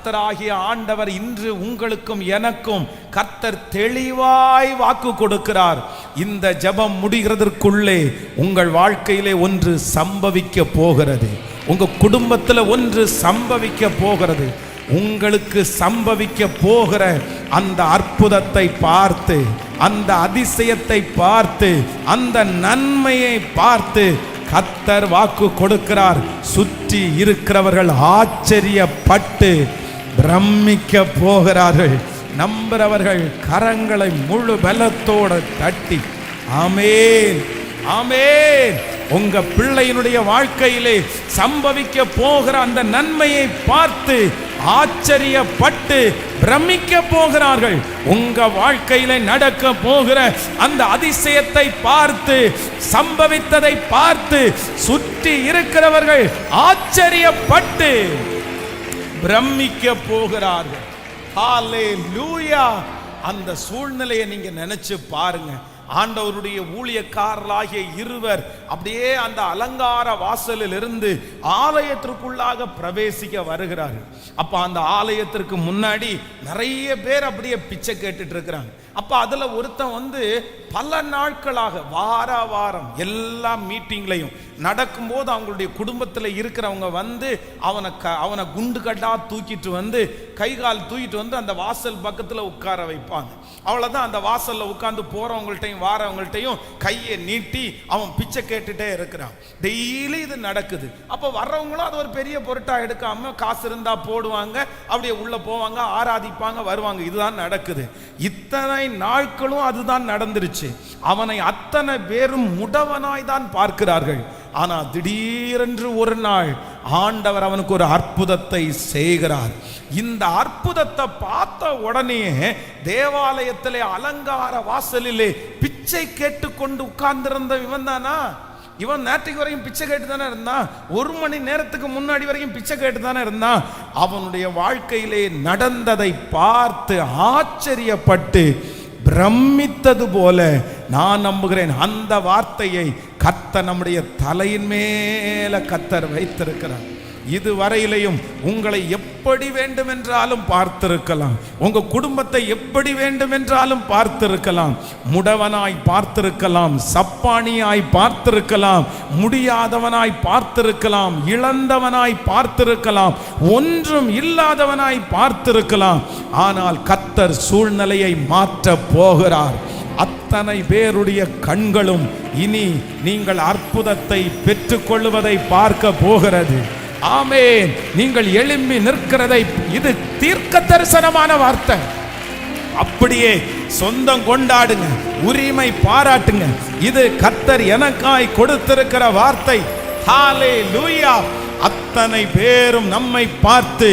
கர்த்தராகிய ஆண்டவர் இன்று உங்களுக்கும் எனக்கும் கர்த்தர் தெளிவாய் வாக்கு கொடுக்கிறார். இந்த ஜெபம் முடிகிறதற்குள்ளே உங்கள் வாழ்க்கையிலே ஒன்று சம்பவிக்க போகிறது. உங்க குடும்பத்தில் ஒன்று சம்பவிக்க போகிறது. உங்களுக்கு சம்பவிக்க போகிற அந்த அற்புதத்தை பார்த்து, அந்த அதிசயத்தை பார்த்து, அந்த நன்மையை பார்த்து கர்த்தர் வாக்கு கொடுக்கிறார். சுற்றி இருக்கிறவர்கள் ஆச்சரியப்பட்டு பிரமிக்க போகிறார்கள். நம்புறவர்கள் கரங்களை முழு பலத்தோடு தட்டி ஆமென் ஆமென். உங்க பிள்ளையினுடைய வாழ்க்கையிலே சம்பவிக்க போகிற அந்த நன்மையை பார்த்து ஆச்சரியப்பட்டு பிரமிக்க போகிறார்கள். உங்க வாழ்க்கையிலே நடக்க போகிற அந்த அதிசயத்தை பார்த்து, சம்பவித்ததை பார்த்து சுற்றி இருக்கிறவர்கள் ஆச்சரியப்பட்டு பிரமிக்க போகிறார்கள். ஹல்லேலூயா. அந்த சூழ்நிலையை நீங்க நினைச்சு பாருங்க. ஆண்டவருடைய ஊழியக்காரர்களாகிய இருவர் அப்படியே அந்த அலங்கார வாசலில் இருந்து ஆலயத்திற்குள்ளாக பிரவேசிக்க வருகிறார்கள். அப்ப அந்த ஆலயத்திற்கு முன்னாடி நிறைய பேர் அப்படியே பிச்சை கேட்டுட்டு இருக்கிறாங்க. அப்ப அதுல ஒருத்தன் பல நாட்களாக வாரம் எல்லா மீட்டிங்லையும் நடக்கும்போது அவங்களுடைய குடும்பத்தில் இருக்கிறவங்க அவனை குண்டு கட்டா தூக்கிட்டு கை கால் தூக்கிட்டு அந்த வாசல் பக்கத்தில் உட்கார வைப்பாங்க. அவ்வளவுதான். அந்த வாசல்ல உட்கார்ந்து போறவங்கள்ட்டையும் வாரவங்கள்ட்டையும் கையை நீட்டி அவன் பிச்சை கேட்டுட்டே இருக்கிறான். டெய்லி இது நடக்குது. அப்ப வர்றவங்களும் அது ஒரு பெரிய பொருட்டா எடுக்காம காசு இருந்தா போடுவாங்க, அப்படியே உள்ள போவாங்க, ஆராதிப்பாங்க, வருவாங்க. இதுதான் நடக்குது. இத்தனை நாட்களும் அதுதான் நடந்துருச்சு. அவனை அத்தனை பேரும் முடவனாய் தான் பார்க்கிறார்கள். ஆனா திடீரென்று ஒரு நாள் ஆண்டவர் அவனுக்கு ஒரு அற்புதத்தை செய்கிறார். இந்த அற்புதத்தை பார்த்த உடனே தேவாலயத்திலே அலங்கார வாசலிலே பிச்சை கேட்டுக்கொண்டு உட்கார்ந்திருந்த இவன் தானா? இவன் நேற்றுக்கு வரைக்கும் பிச்சை கேட்டு தானே இருந்தான். 1 மணி நேரத்துக்கு முன்னாடி வரைக்கும் பிச்சை கேட்டு தானே இருந்தான். அவனுடைய வாழ்க்கையிலே நடந்ததை பார்த்து ஆச்சரியப்பட்டு பிரமித்தது போல நான் நம்புகிறேன். அந்த வார்த்தையை கர்த்தர் நம்முடைய தலையின் மேல கர்த்தர் வைத்திருக்கிறார். இதுவரையிலையும் உங்களை எப்படி வேண்டுமென்றாலும் பார்த்திருக்கலாம், உங்க குடும்பத்தை எப்படி வேண்டுமென்றாலும் பார்த்திருக்கலாம். முடவனாய் பார்த்திருக்கலாம், சப்பானியாய் பார்த்திருக்கலாம், முடியாதவனாய் பார்த்திருக்கலாம், இழந்தவனாய் பார்த்திருக்கலாம், ஒன்றும் இல்லாதவனாய் பார்த்திருக்கலாம். ஆனால் கர்த்தர் சூழ்நிலையை மாற்ற போகிறார். அத்தனை பேருடைய கண்களும் இனி நீங்கள் அற்புதத்தை பெற்றுக்கொள்வதை பார்க்க போகிறது. ஆமென். நீங்கள் எழும்பி நிற்கிறதை, இது தீர்க்க தரிசனமான வார்த்தை. அப்படியே சொந்தம் கொண்டாடுங்க, உரிமை பாராட்டுங்க. இது கர்த்தர் எனக்காய் கொடுத்திருக்கிற வார்த்தை. ஹல்லேலூயா. அத்தனை பேரும் நம்மை பார்த்து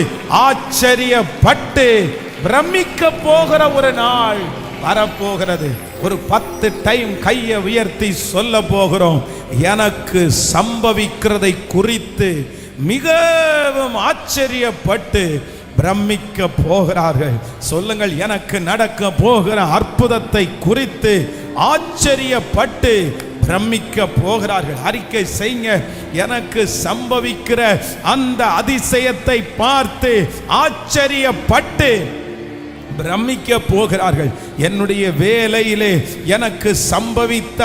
ஆச்சரியப்பட்டு பிரமிக்க போகிற ஒரு நாள் வரப்போகிறது. ஒரு 10 டைம் கையை உயர்த்தி சொல்ல போகிறோம். எனக்கு சம்பவிக்கிறதை குறித்து மிகவும் ஆச்சரியப்பட்டு பிரமிக்க போகிறார்கள். சொல்லுங்கள், எனக்கு நடக்க போகிற அற்புதத்தை குறித்து ஆச்சரியப்பட்டு பிரமிக்க போகிறார்கள். அறிக்கை செய்யுங்க. எனக்கு சம்பவிக்கிற அந்த அதிசயத்தை பார்த்து ஆச்சரியப்பட்டு பிரமிக்க போகிறார்கள். என்னுடைய வேலையிலே எனக்கு சம்பவித்த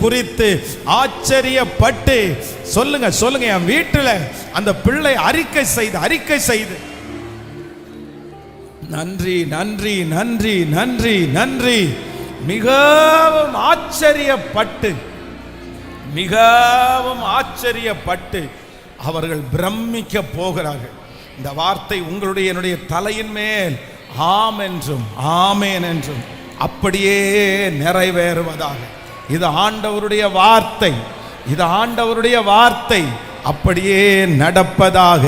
குறித்து ஆச்சரியப்பட்டு சொல்லுங்க சொல்லுங்க. என் வீட்டில் அந்த பிள்ளை அறிக்கை செய்து நன்றி நன்றி நன்றி நன்றி நன்றி. மிகவும் ஆச்சரியப்பட்டு அவர்கள் பிரமிக்க போகிறார்கள். இந்த வார்த்தை உங்களுடைய என்னுடைய தலையின் மேல் ஆம் என்றும் ஆமேன் என்றும் அப்படியே நிறைவேறுவதாக. இது ஆண்டவருடைய வார்த்தை, இது ஆண்டவருடைய வார்த்தை. அப்படியே நடப்பதாக,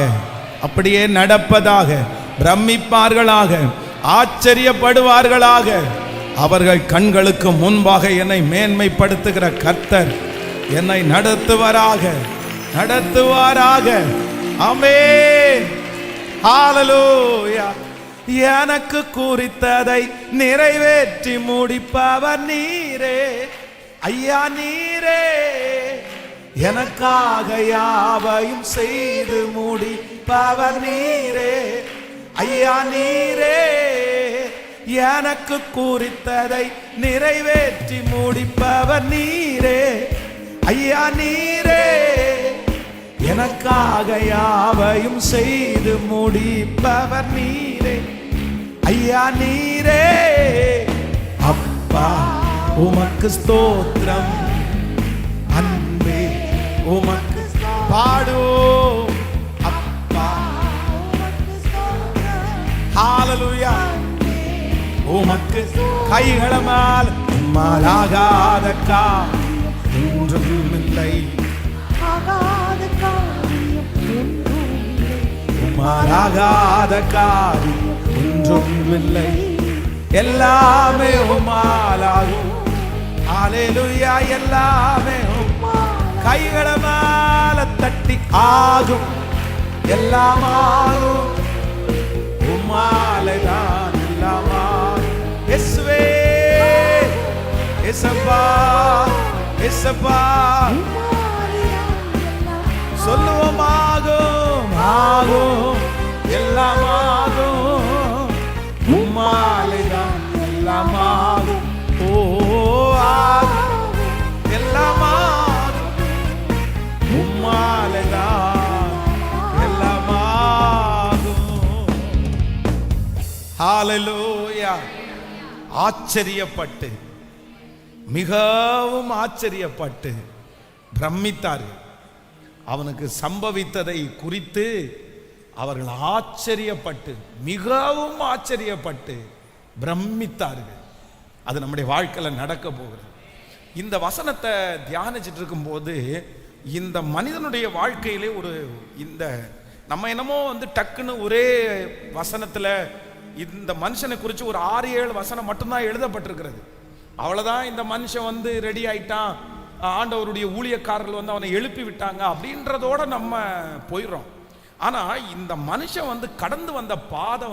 பிரமிப்பார்களாக, ஆச்சரியப்படுவார்களாக. அவர்கள் கண்களுக்கு முன்பாக என்னை மேன்மைப்படுத்துகிற கர்த்தர் என்னை நடத்துவாராக. ஆமென். ஹல்லேலூயா. எனக்கு குறித்ததை நிறைவேற்றி முடிப்பவர் நீரே ஐயா, நீரே. எனக்காக யாவையும் செய்து முடிப்பவர் நீரே ஐயா நீரே எனக்கு குறித்ததை நிறைவேற்றி முடிப்பவர் நீரே. ஐயா நீரே எனக்காக யாவையும் செய்து முடிப்பவர் நீரே. ஐயா நீரே அப்பா உமக்கு ஸ்தோத்திரம், அன்பே உமக்கு பாடுவோம் அப்பா. ஹalleluya. உமக்கு கைகளமால் உம்மாலாகாத காரியம் ஒன்றும் இல்லை, உம்மாலாகாத காரியம் ஒன்றும் இல்லை, எல்லாமே உம்மாலாகும். ஹalleluya. எல்லாமே கைகளமால தட்டி ஆகும், எல்லாமாகும் உம்மாலைதான் எல்லாமாகும். இயேசுவே இயேசப்பா இயேசப்பா சொல்லுவோம் ஆகும் ஆகும் எல்லாமாகும் உம்மாலைதான் எல்லாமாகும். ஓ ஆகும் எல்லாமாகும் உம்மாலைதான் எல்லாமாகும். ஹalleluya. ஆச்சரியப்பட்டு மிகவும் ஆச்சரியப்பட்டு பிரமித்தார்கள். அவனுக்கு சம்பவித்ததை குறித்து அவர்கள் ஆச்சரியப்பட்டு மிகவும் ஆச்சரியப்பட்டு பிரமித்தார்கள். அது நம்முடைய வாழ்க்கையில் நடக்க போகிறது. இந்த வசனத்தை தியானிச்சுட்டு இருக்கும்போது இந்த மனிதனுடைய வாழ்க்கையிலே இந்த நம்ம என்னமோ டக்குன்னு ஒரே வசனத்தில் இந்த மனுஷனை குறித்து ஒரு 6-7 வசனம் மட்டும்தான் எழுதப்பட்டிருக்கிறது. அவ்வளோதான், இந்த மனுஷன் ரெடி ஆயிட்டான், ஆண்டவருடைய ஊழியக்காரர்கள் அவனை எழுப்பி விட்டாங்க அப்படின்றதோட நம்ம போயிடுறோம். ஆனால் இந்த மனுஷன் கடந்து வந்த பாதை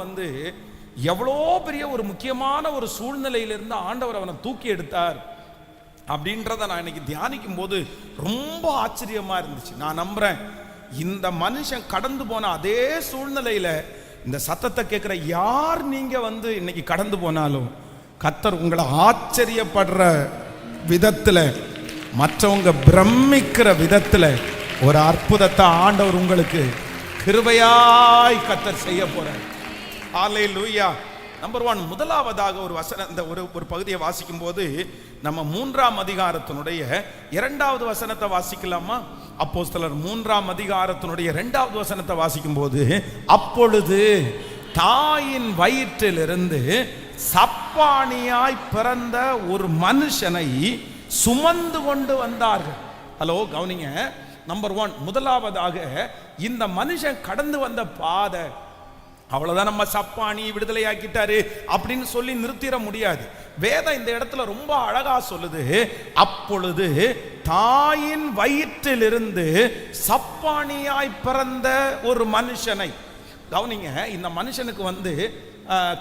எவ்வளோ பெரிய ஒரு முக்கியமான ஒரு சூழ்நிலையிலிருந்து ஆண்டவர் அவனை தூக்கி எடுத்தார் அப்படின்றத நான் இன்னைக்கு தியானிக்கும் போது ரொம்ப ஆச்சரியமா இருந்துச்சு. நான் நம்புறேன் இந்த மனுஷன் கடந்து போன அதே சூழ்நிலையில இந்த சத்தத்தை கேட்கிற யார் நீங்க இன்னைக்கு கடந்து போனாலும் கர்த்தர் உங்களை ஆச்சரியப்படுற விதத்துல, மற்றவங்க பிரமிக்கிற விதத்துல ஒரு அற்புதத்தை ஆண்டவர் உங்களுக்கு கிருபையாய் கர்த்தர் செய்ய போறார். ஹalleluya. நம்பர் 1, முதலாவதாக ஒரு வசனம், இந்த ஒரு பகுதியை வாசிக்கும் போது நம்ம 3ஆம் அதிகாரத்தினுடைய 2வது வசனத்தை வாசிக்கலாமா? அப்போஸ்தலர் 3ஆம் அதிகாரத்தினுடைய 2வது வசனத்தை வாசிக்கும் போது, அப்பொழுது தாயின் வயிற்றிலிருந்து சப்பானியாய் பிறந்த ஒரு மனுஷனை சுமந்து கொண்டு வந்தார்கள். ஹலோ கவனிங்க. நம்பர் 1, முதலாவதாக இந்த மனுஷன் கடந்து வந்த பாதை அவ்வளவுதான், நம்ம சப்பானி விடுதலையாக்கிட்டாரு அப்படின்னு சொல்லி நிறுத்திட முடியாது. வேதம் இந்த இடத்துல ரொம்ப அழகா சொல்லுது, அப்பொழுது தாயின் வயிற்றிலிருந்து சப்பானியாய் பிறந்த ஒரு மனுஷனை. கவனிங்க, இந்த மனுஷனுக்கு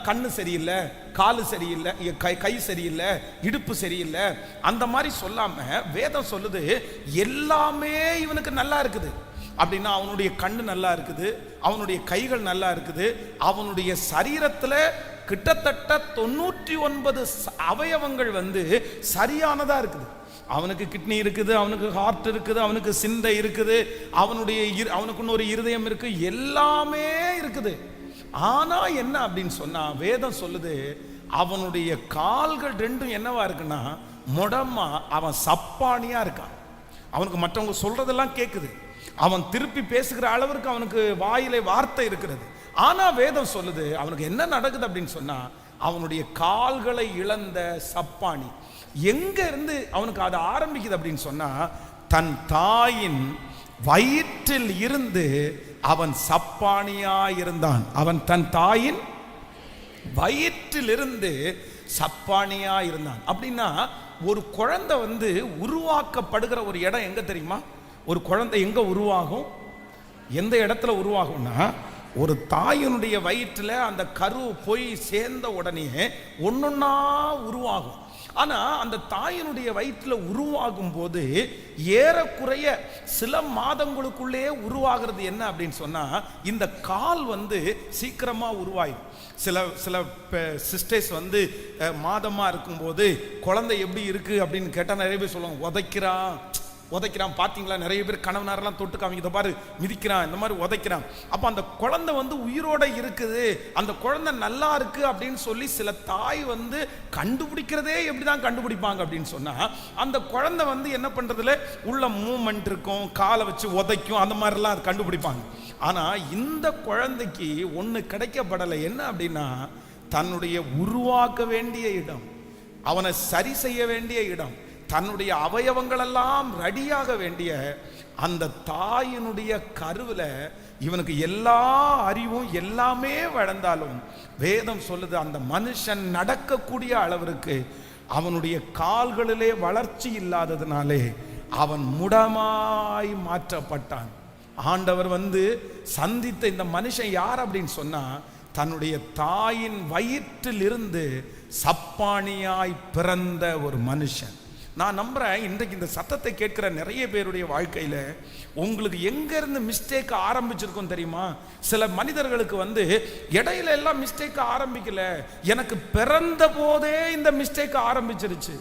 கண்ணு சரியில்லை, காலு சரியில்லை, கை சரியில்லை, இடுப்பு சரியில்லை, அந்த மாதிரி சொல்லாம வேதம் சொல்லுது எல்லாமே இவனுக்கு நல்லா இருக்குது. அப்படின்னா அவனுடைய கண்ணு நல்லா இருக்குது, அவனுடைய கைகள் நல்லா இருக்குது, அவனுடைய சரீரத்தில் கிட்டத்தட்ட 99 அவயவங்கள் சரியானதா இருக்குது. அவனுக்கு கிட்னி இருக்குது, அவனுக்கு ஹார்ட் இருக்குது, அவனுக்கு சிந்தை இருக்குது, அவனுக்குன்னு ஒரு இருதயம் இருக்கு, எல்லாமே இருக்குது. ஆனா என்ன அப்படின்னு சொன்னா வேதம் சொல்லுது, அவனுடைய கால்கள் 2 என்னவா இருக்குன்னா முடமா, அவன் சப்பானியா இருக்கான். அவனுக்கு மற்றவங்க சொல்றதெல்லாம் கேட்குது, அவன் திருப்பி பேசுகிற அளவிற்கு அவனுக்கு வாயிலே வார்த்தை இருக்கிறது. ஆனா வேதம் சொல்லுது அவனுக்கு என்ன நடக்குது அப்படின்னு சொன்னா, அவனுடைய கால்களை இழந்த சப்பானி. எங்க இருந்து அவனுக்கு அது ஆரம்பிக்குது அப்படின்னு சொன்னா, தன் தாயின் வயிற்றில் இருந்து அவன் சப்பானியா இருந்தான். அவன் தன் தாயின் வயிற்றிலிருந்து சப்பானியா இருந்தான். அப்படின்னா ஒரு குழந்தை உருவாக்கப்படுகிற ஒரு இடம் எங்க தெரியுமா? ஒரு குழந்தை எங்க உருவாகும், எந்த இடத்துல உருவாகும்னா, ஒரு தாயினுடைய வயிற்றில் அந்த கரு போய் சேர்ந்த உடனே ஒன்னொன்னா உருவாகும். ஆனா அந்த தாயினுடைய வயிற்றுல உருவாகும் போது ஏறக்குறைய சில மாதங்களுக்குள்ளே உருவாகிறது என்ன அப்படின்னு சொன்னா, இந்த கால் வந்து சீக்கிரமா உருவாயிடும். சில சிஸ்டர்ஸ் வந்து மாதமா இருக்கும்போது குழந்தை எப்படி இருக்கு அப்படின்னு கேட்டா நிறைய பேர் சொல்லுவாங்க, உதைக்கிறான் பார்த்தீங்களா, நிறைய பேர் கணவனாரெல்லாம் தொட்டு காமிக்க, இதை பாரு மிதிக்கிறான், இந்த மாதிரி உதைக்கிறான். அப்போ அந்த குழந்தை வந்து உயிரோட இருக்குது, அந்த குழந்தை நல்லா இருக்கு அப்படின்னு சொல்லி சில தாய் வந்து கண்டுபிடிக்கிறதே எப்படிதான் கண்டுபிடிப்பாங்க அப்படின்னு சொன்னா, அந்த குழந்தை வந்து என்ன பண்றதுல உள்ள மூவ்மெண்ட் இருக்கும், காலை வச்சு உதைக்கும், அந்த மாதிரிலாம் அது கண்டுபிடிப்பாங்க. ஆனா இந்த குழந்தைக்கு ஒன்று கிடைக்கப்படலை. என்ன அப்படின்னா, தன்னுடைய உருவாக்க வேண்டிய இடம், அவனை சரி செய்ய வேண்டிய இடம், தன்னுடைய அவயவங்களெல்லாம் ரெடியாக வேண்டிய அந்த தாயினுடைய கருவில் இவனுக்கு எல்லா அறிவும் எல்லாமே வளர்ந்தாலும் வேதம் சொல்லுது, அந்த மனுஷன் நடக்கக்கூடிய அளவிற்கு அவனுடைய கால்களிலே வளர்ச்சி இல்லாததுனாலே அவன் முடமாய் மாற்றப்பட்டான். ஆண்டவர் வந்து சந்தித்த இந்த மனுஷன் யார் அப்படின்னு சொன்னா, தன்னுடைய தாயின் வயிற்றில் இருந்து சப்பானியாய் பிறந்த ஒரு மனுஷன். நான் நம்புறேன் இன்றைக்கு இந்த சத்தத்தை கேட்கிற நிறைய பேருடைய வாழ்க்கையில உங்களுக்கு எங்க இருந்து மிஸ்டேக் ஆரம்பிச்சிருக்கும் தெரியுமா? சில மனிதர்களுக்கு வந்து இடையில எல்லாம் மிஸ்டேக் ஆரம்பிக்கல, எனக்கு பிறந்த போதே இந்த மிஸ்டேக் ஆரம்பிச்சிருச்சு.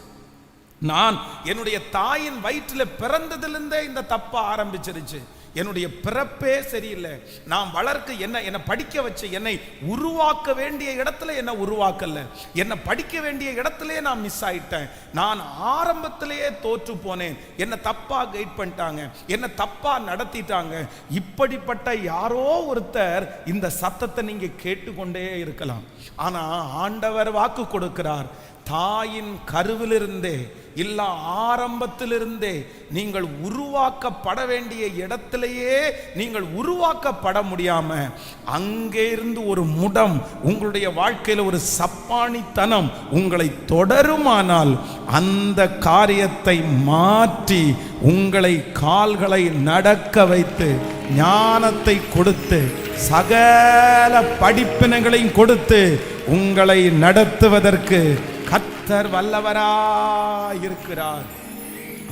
நான் என்னுடைய தாயின் வயிற்றில் பிறந்ததிலிருந்தே இந்த தப்ப ஆரம்பிச்சிருச்சு. என்னுடைய பிறப்பே சரியில்லை, நான் வளர்க்க என்னை படிக்க வச்சு என்னை உருவாக்க வேண்டிய இடத்துல என்னை உருவாக்கல, என்னை படிக்க வேண்டிய இடத்துல நான் மிஸ் ஆயிட்டேன், நான் ஆரம்பத்திலேயே தோற்று போனேன், என்னை தப்பா கைட் பண்ணிட்டாங்க, என்னை தப்பா நடத்திட்டாங்க. இப்படிப்பட்ட யாரோ ஒருத்தர் இந்த சத்தத்தை நீங்க கேட்டுக்கொண்டே இருக்கலாம். ஆனா ஆண்டவர் வாக்கு கொடுக்கிறார், தாயின் கருவிலிருந்தே இல்ல ஆரம்பத்திலிருந்தே நீங்கள் உருவாக்கப்பட வேண்டிய இடத்திலேயே நீங்கள் உருவாக்கப்பட முடியாம அங்கே இருந்து ஒரு முடம் உங்களுடைய வாழ்க்கையில் ஒரு சப்பானித்தனம் உங்களை தொடருமானால் அந்த காரியத்தை மாற்றி உங்களை கால்களை நடக்க வைத்து ஞானத்தை கொடுத்து சகல படிப்பினைகளையும் கொடுத்து உங்களை நடத்துவதற்கு கர்த்தர் வல்லவராயிருக்கிறார்.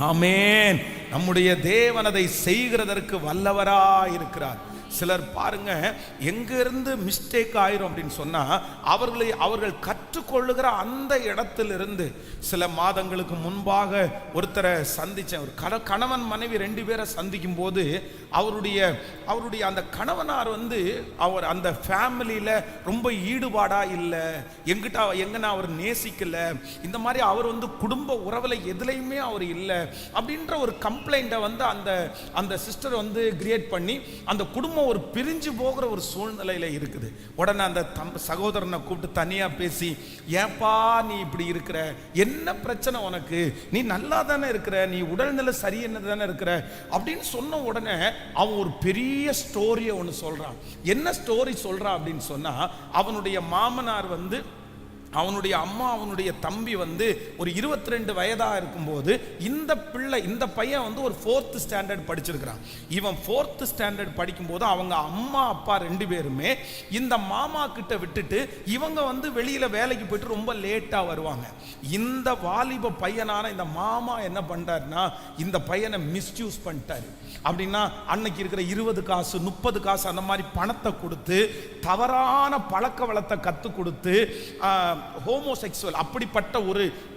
ஆமென். நம்முடைய தேவன் அதை செய்கிறதற்கு வல்லவராயிருக்கிறார். சிலர் பாருங்க, எங்கிருந்து மிஸ்டேக் ஆயிரும் அப்படின்னு சொன்னா, அவர்கள் கற்றுக்கொள்ளுகிற அந்த இடத்திலிருந்து சில மாதங்களுக்கு முன்பாக ஒருத்தரை சந்திச்சேன். ஒரு கணவன் மனைவி 2 பேரை சந்திக்கும் போது அவருடைய அந்த கணவனார் வந்து அவர் அந்த ஃபேமிலியில ரொம்ப ஈடுபாடா இல்லை, எங்கன்னா அவர் நேசிக்கல, இந்த மாதிரி அவர் வந்து குடும்ப உறவுல எதுலையுமே அவர் இல்லை அப்படின்ற ஒரு கம்ப்ளைண்ட்டை வந்து அந்த சிஸ்டர் வந்து கிரியேட் பண்ணி அந்த குடும்பம் ஒரு பிரிஞ்சு போகிற ஒரு சூழ்நிலையில இருக்குது. உடனே அந்த சகோதரனை கூப்பிட்டு தனியா பேசி, ஏப்பா நீ இப்படி இருக்கிற, என்ன பிரச்சனை உனக்கு, நீ நல்லா தானே இருக்கிற, நீ உடல்நிலை சரியென்ன தானே இருக்கிற அப்படின்னு சொன்ன உடனே அவன் ஒரு பெரிய ஸ்டோரியை ஒன்று சொல்றான். என்ன ஸ்டோரி சொல்றான் அப்படின்னு சொன்னா, அவனுடைய மாமனார் வந்து அவனுடைய அம்மா அவனுடைய தம்பி வந்து ஒரு 22 வயதா இருக்கும்போது இந்த பையன் வந்து ஒரு 4th ஸ்டாண்டர்ட் படிச்சிருக்கிறான். இவன் 4th ஸ்டாண்டர்ட் படிக்கும்போது அவங்க அம்மா அப்பா 2 பேருமே இந்த மாமா கிட்ட விட்டுட்டு இவங்க வந்து வெளியில வேலைக்கு போயிட்டு ரொம்ப லேட்டா வருவாங்க. இந்த வாலிப பையனான இந்த மாமா என்ன பண்றாருன்னா, இந்த பையனை மிஸ்யூஸ் பண்ணிட்டாரு. அப்படின்னா அன்னைக்கு இருக்கிற 20 காசு 30 காசு அந்த மாதிரி பணத்தை கொடுத்து தவறான பழக்க வளத்தை கத்து கொடுத்து ஹோமோசெக்சுவல் அப்படிப்பட்ட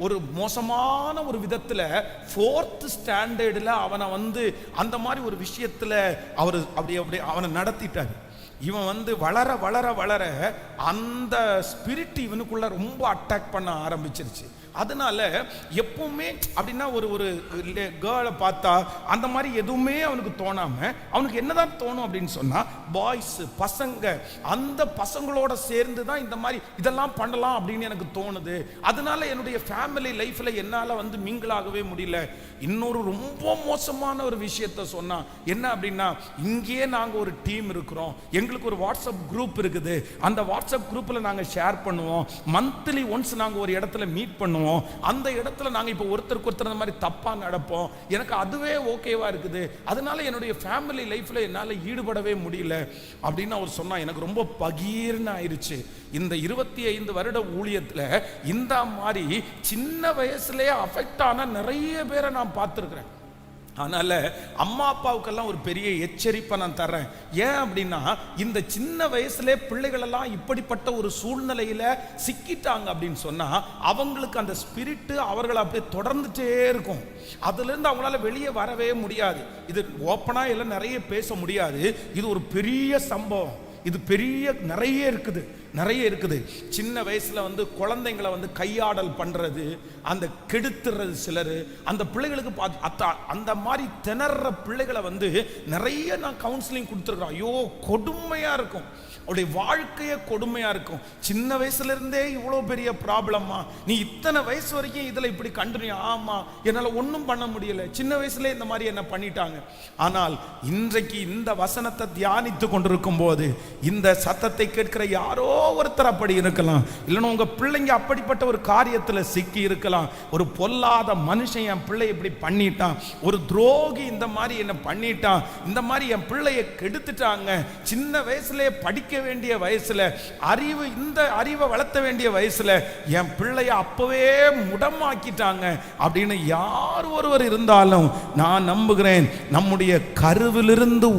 ஒரு மோசமான ஒரு விதத்துல 4th ஸ்டாண்டர்ட்ல அவனை வந்து அந்த மாதிரி ஒரு விஷயத்துல அவர் அப்படி அவனை நடத்திட்டாரு. இவன் வந்து வளர வளர வளர அந்த ஸ்பிரிட் இவனுக்குள்ள ரொம்ப அட்டாக் பண்ண ஆரம்பிச்சிருச்சு. அதனால எப்பவுமே அப்படின்னா ஒரு கேர்ளை பார்த்தா அந்த மாதிரி எதுவுமே அவனுக்கு தோணாம அவனுக்கு என்னதான் தோணும் அப்படின்னு சொன்னா, பாய்ஸ் பசங்க, அந்த பசங்களோட சேர்ந்து தான் இந்த மாதிரி இதெல்லாம் பண்ணலாம் அப்படின்னு எனக்கு தோணுது. அதனால என்னுடைய ஃபேமிலி லைஃப்ல என்னால வந்து மிங்கிளாகவே முடியல. இன்னொரு ரொம்ப மோசமான ஒரு விஷயத்த சொன்னா என்ன அப்படின்னா, இங்கேயே நாங்க ஒரு டீம் இருக்கிறோம், எங்களுக்கு ஒரு வாட்ஸ்அப் குரூப் இருக்குது, அந்த வாட்ஸ்அப் குரூப்ல நாங்க ஷேர் பண்ணுவோம், மந்த்லி ஒன்ஸ் நாங்க ஒரு இடத்துல மீட் பண்ணுவோம், பண்ணுவோம். அந்த இடத்துல நாங்கள் இப்போ ஒருத்தருக்கு ஒருத்தர் அந்த மாதிரி தப்பாக நடப்போம். எனக்கு அதுவே ஓகேவா இருக்குது, அதனால என்னுடைய ஃபேமிலி லைஃப்பில் என்னால் ஈடுபடவே முடியல அப்படின்னு அவர் சொன்னால் எனக்கு ரொம்ப பகீர்னு ஆயிடுச்சு. இந்த 25 வருட ஊழியத்தில் இந்த மாதிரி சின்ன வயசுலேயே அஃபெக்ட் ஆன நிறைய பேரை நான் பார்த்துருக்குறேன். அதனால அம்மா அப்பாவுக்கெல்லாம் ஒரு பெரிய எச்சரிப்பை நான் தர்றேன். ஏன் அப்படின்னா, இந்த சின்ன வயசுல பிள்ளைகளெல்லாம் இப்படிப்பட்ட ஒரு சூழ்நிலையில சிக்கிட்டாங்க அப்படின்னு சொன்னா அவங்களுக்கு அந்த ஸ்பிரிட்டு அவர்களை அப்படியே தொடர்ந்துட்டே இருக்கும். அதுல இருந்து அவங்களால வெளியே வரவே முடியாது. இது ஓப்பனா எல்லாம் நிறைய பேச முடியாது. இது ஒரு பெரிய சம்பவம். இது பெரிய நிறைய இருக்குது. சின்ன வயசுல குழந்தைங்களை கையாடல் பண்றது, அந்த கெடுத்துறது சிலர், அந்த பிள்ளைகளுக்கு அந்த மாதிரி திணற பிள்ளைகளை நிறைய நான் கவுன்சிலிங் கொடுத்துருக்கேன். ஐயோ கொடுமையா இருக்கும், அவருடைய வாழ்க்கையே கொடுமையா இருக்கும். சின்ன வயசுல இருந்தே இவ்வளோ பெரிய ப்ராப்ளமா, நீ இத்தனை வயசு வரைக்கும் இதுல இப்படி கண்டினியூ. ஆமா, என்னால ஒன்றும் பண்ண முடியல, சின்ன வயசுல இந்த மாதிரி என்ன பண்ணிட்டாங்க. ஆனால் இன்றைக்கு இந்த வசனத்தை தியானித்து கொண்டிருக்கும் போது இந்த சத்தத்தை கேட்கிற யாரோ ஒருத்தர் அப்படி இருக்கலாம், இல்லைன்னா உங்க பிள்ளைங்க அப்படிப்பட்ட ஒரு காரியத்துல சிக்கி இருக்கலாம். ஒரு பொல்லாத மனுஷன் என் பிள்ளை இப்படி பண்ணிட்டான், ஒரு துரோகி இந்த மாதிரி என்ன பண்ணிட்டான், இந்த மாதிரி என் பிள்ளைய கெடுத்துட்டாங்க, சின்ன வயசுல படிக்க வேண்டிய வயசுல இந்த அறிவை வளர்த்த வேண்டிய வயசுல என் பிள்ளைய அப்பவே முடமாக்கிட்டாங்க அப்படின்னு யார் ஒருவர் இருந்தாலும் நான் நம்புகிறேன், நம்முடைய கருவிலிருந்து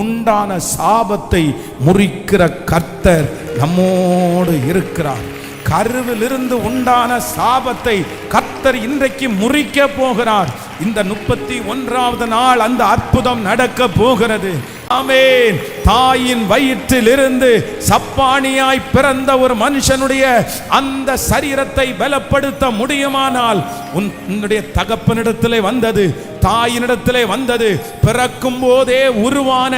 உண்டான சாபத்தை முறிக்கிற கர்த்தர் நம்மோடு இருக்கிறார். கருவிலிருந்து உண்டான சாபத்தை கர்த்தர் இன்றைக்கு முறிக்க போகிறார். இந்த 31வது நாள் அந்த அற்புதம் நடக்க போகிறது. ஆமென். தாயின் வயிற்றில் இருந்து சப்பானியாய் பிறந்த ஒரு மனுஷனுடைய அந்த சரீரத்தை பலப்படுத்த முடியுமானால், உன்னுடைய தகப்பனிடத்திலே வந்தது, தாயினிடத்திலே வந்தது, பிறக்கும் போதே உருவான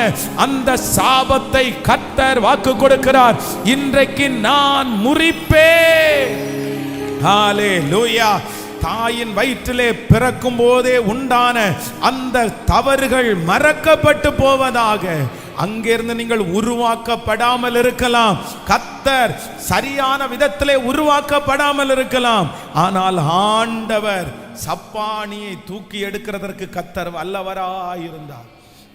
அந்த சாபத்தை கர்த்தர் வாக்கு கொடுக்கிறார், இன்றைக்கு நான் முறிப்பேன். ஹல்லேலூயா. தாயின் வயிற்றிலே பிறக்கும் போதே உண்டான அந்த தவறுகள் மறக்கப்பட்டு போவதாக. அங்கிருந்து நீங்கள் உருவாக்கப்படாமல் இருக்கலாம், கர்த்தர் சரியான விதத்திலே உருவாக்கப்படாமல் இருக்கலாம், ஆனால் ஆண்டவர் சப்பானியை தூக்கி எடுக்கிறதற்கு கர்த்தர் வல்லவராயிருந்தார்.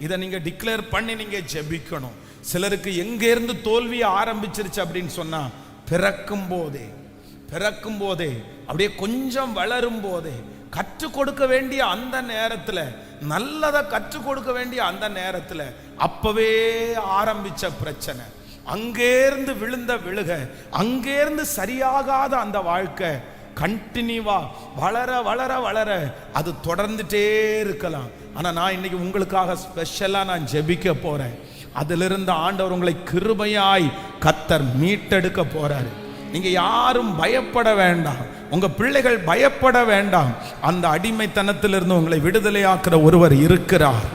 இதை நீங்க டிக்ளேர் பண்ணி நீங்க ஜெபிக்கணும். சிலருக்கு எங்க இருந்து தோல்வி ஆரம்பிச்சிருச்சு அப்படின்னு சொன்னா, பிறக்கும் போதே அப்படியே கொஞ்சம் வளரும் போதே, கற்றுக் கொடுக்க வேண்டிய அந்த நேரத்துல, நல்லதை கற்றுக் கொடுக்க வேண்டிய அந்த நேரத்துல அப்பவே ஆரம்பிச்ச பிரச்சனை, அங்கேருந்து விழுந்த விழுக, அங்கேருந்து சரியாகாத அந்த வாழ்க்கை கண்டினியூவா வளர வளர வளர அது தொடர்ந்துட்டே இருக்கலாம். ஆனா நான் இன்னைக்கு உங்களுக்காக ஸ்பெஷலா நான் ஜெபிக்க போறேன். அதிலிருந்து ஆண்டவர் உங்களை கிருபையாய் கர்த்தர் மீட்டெடுக்க போறாரு. நீங்க யாரும் பயப்பட வேண்டாம், உங்க பிள்ளைகள் பயப்பட வேண்டாம். அந்த அடிமைத்தனத்திலிருந்து உங்களை விடுதலையாக்குற ஒருவர் இருக்கிறார்.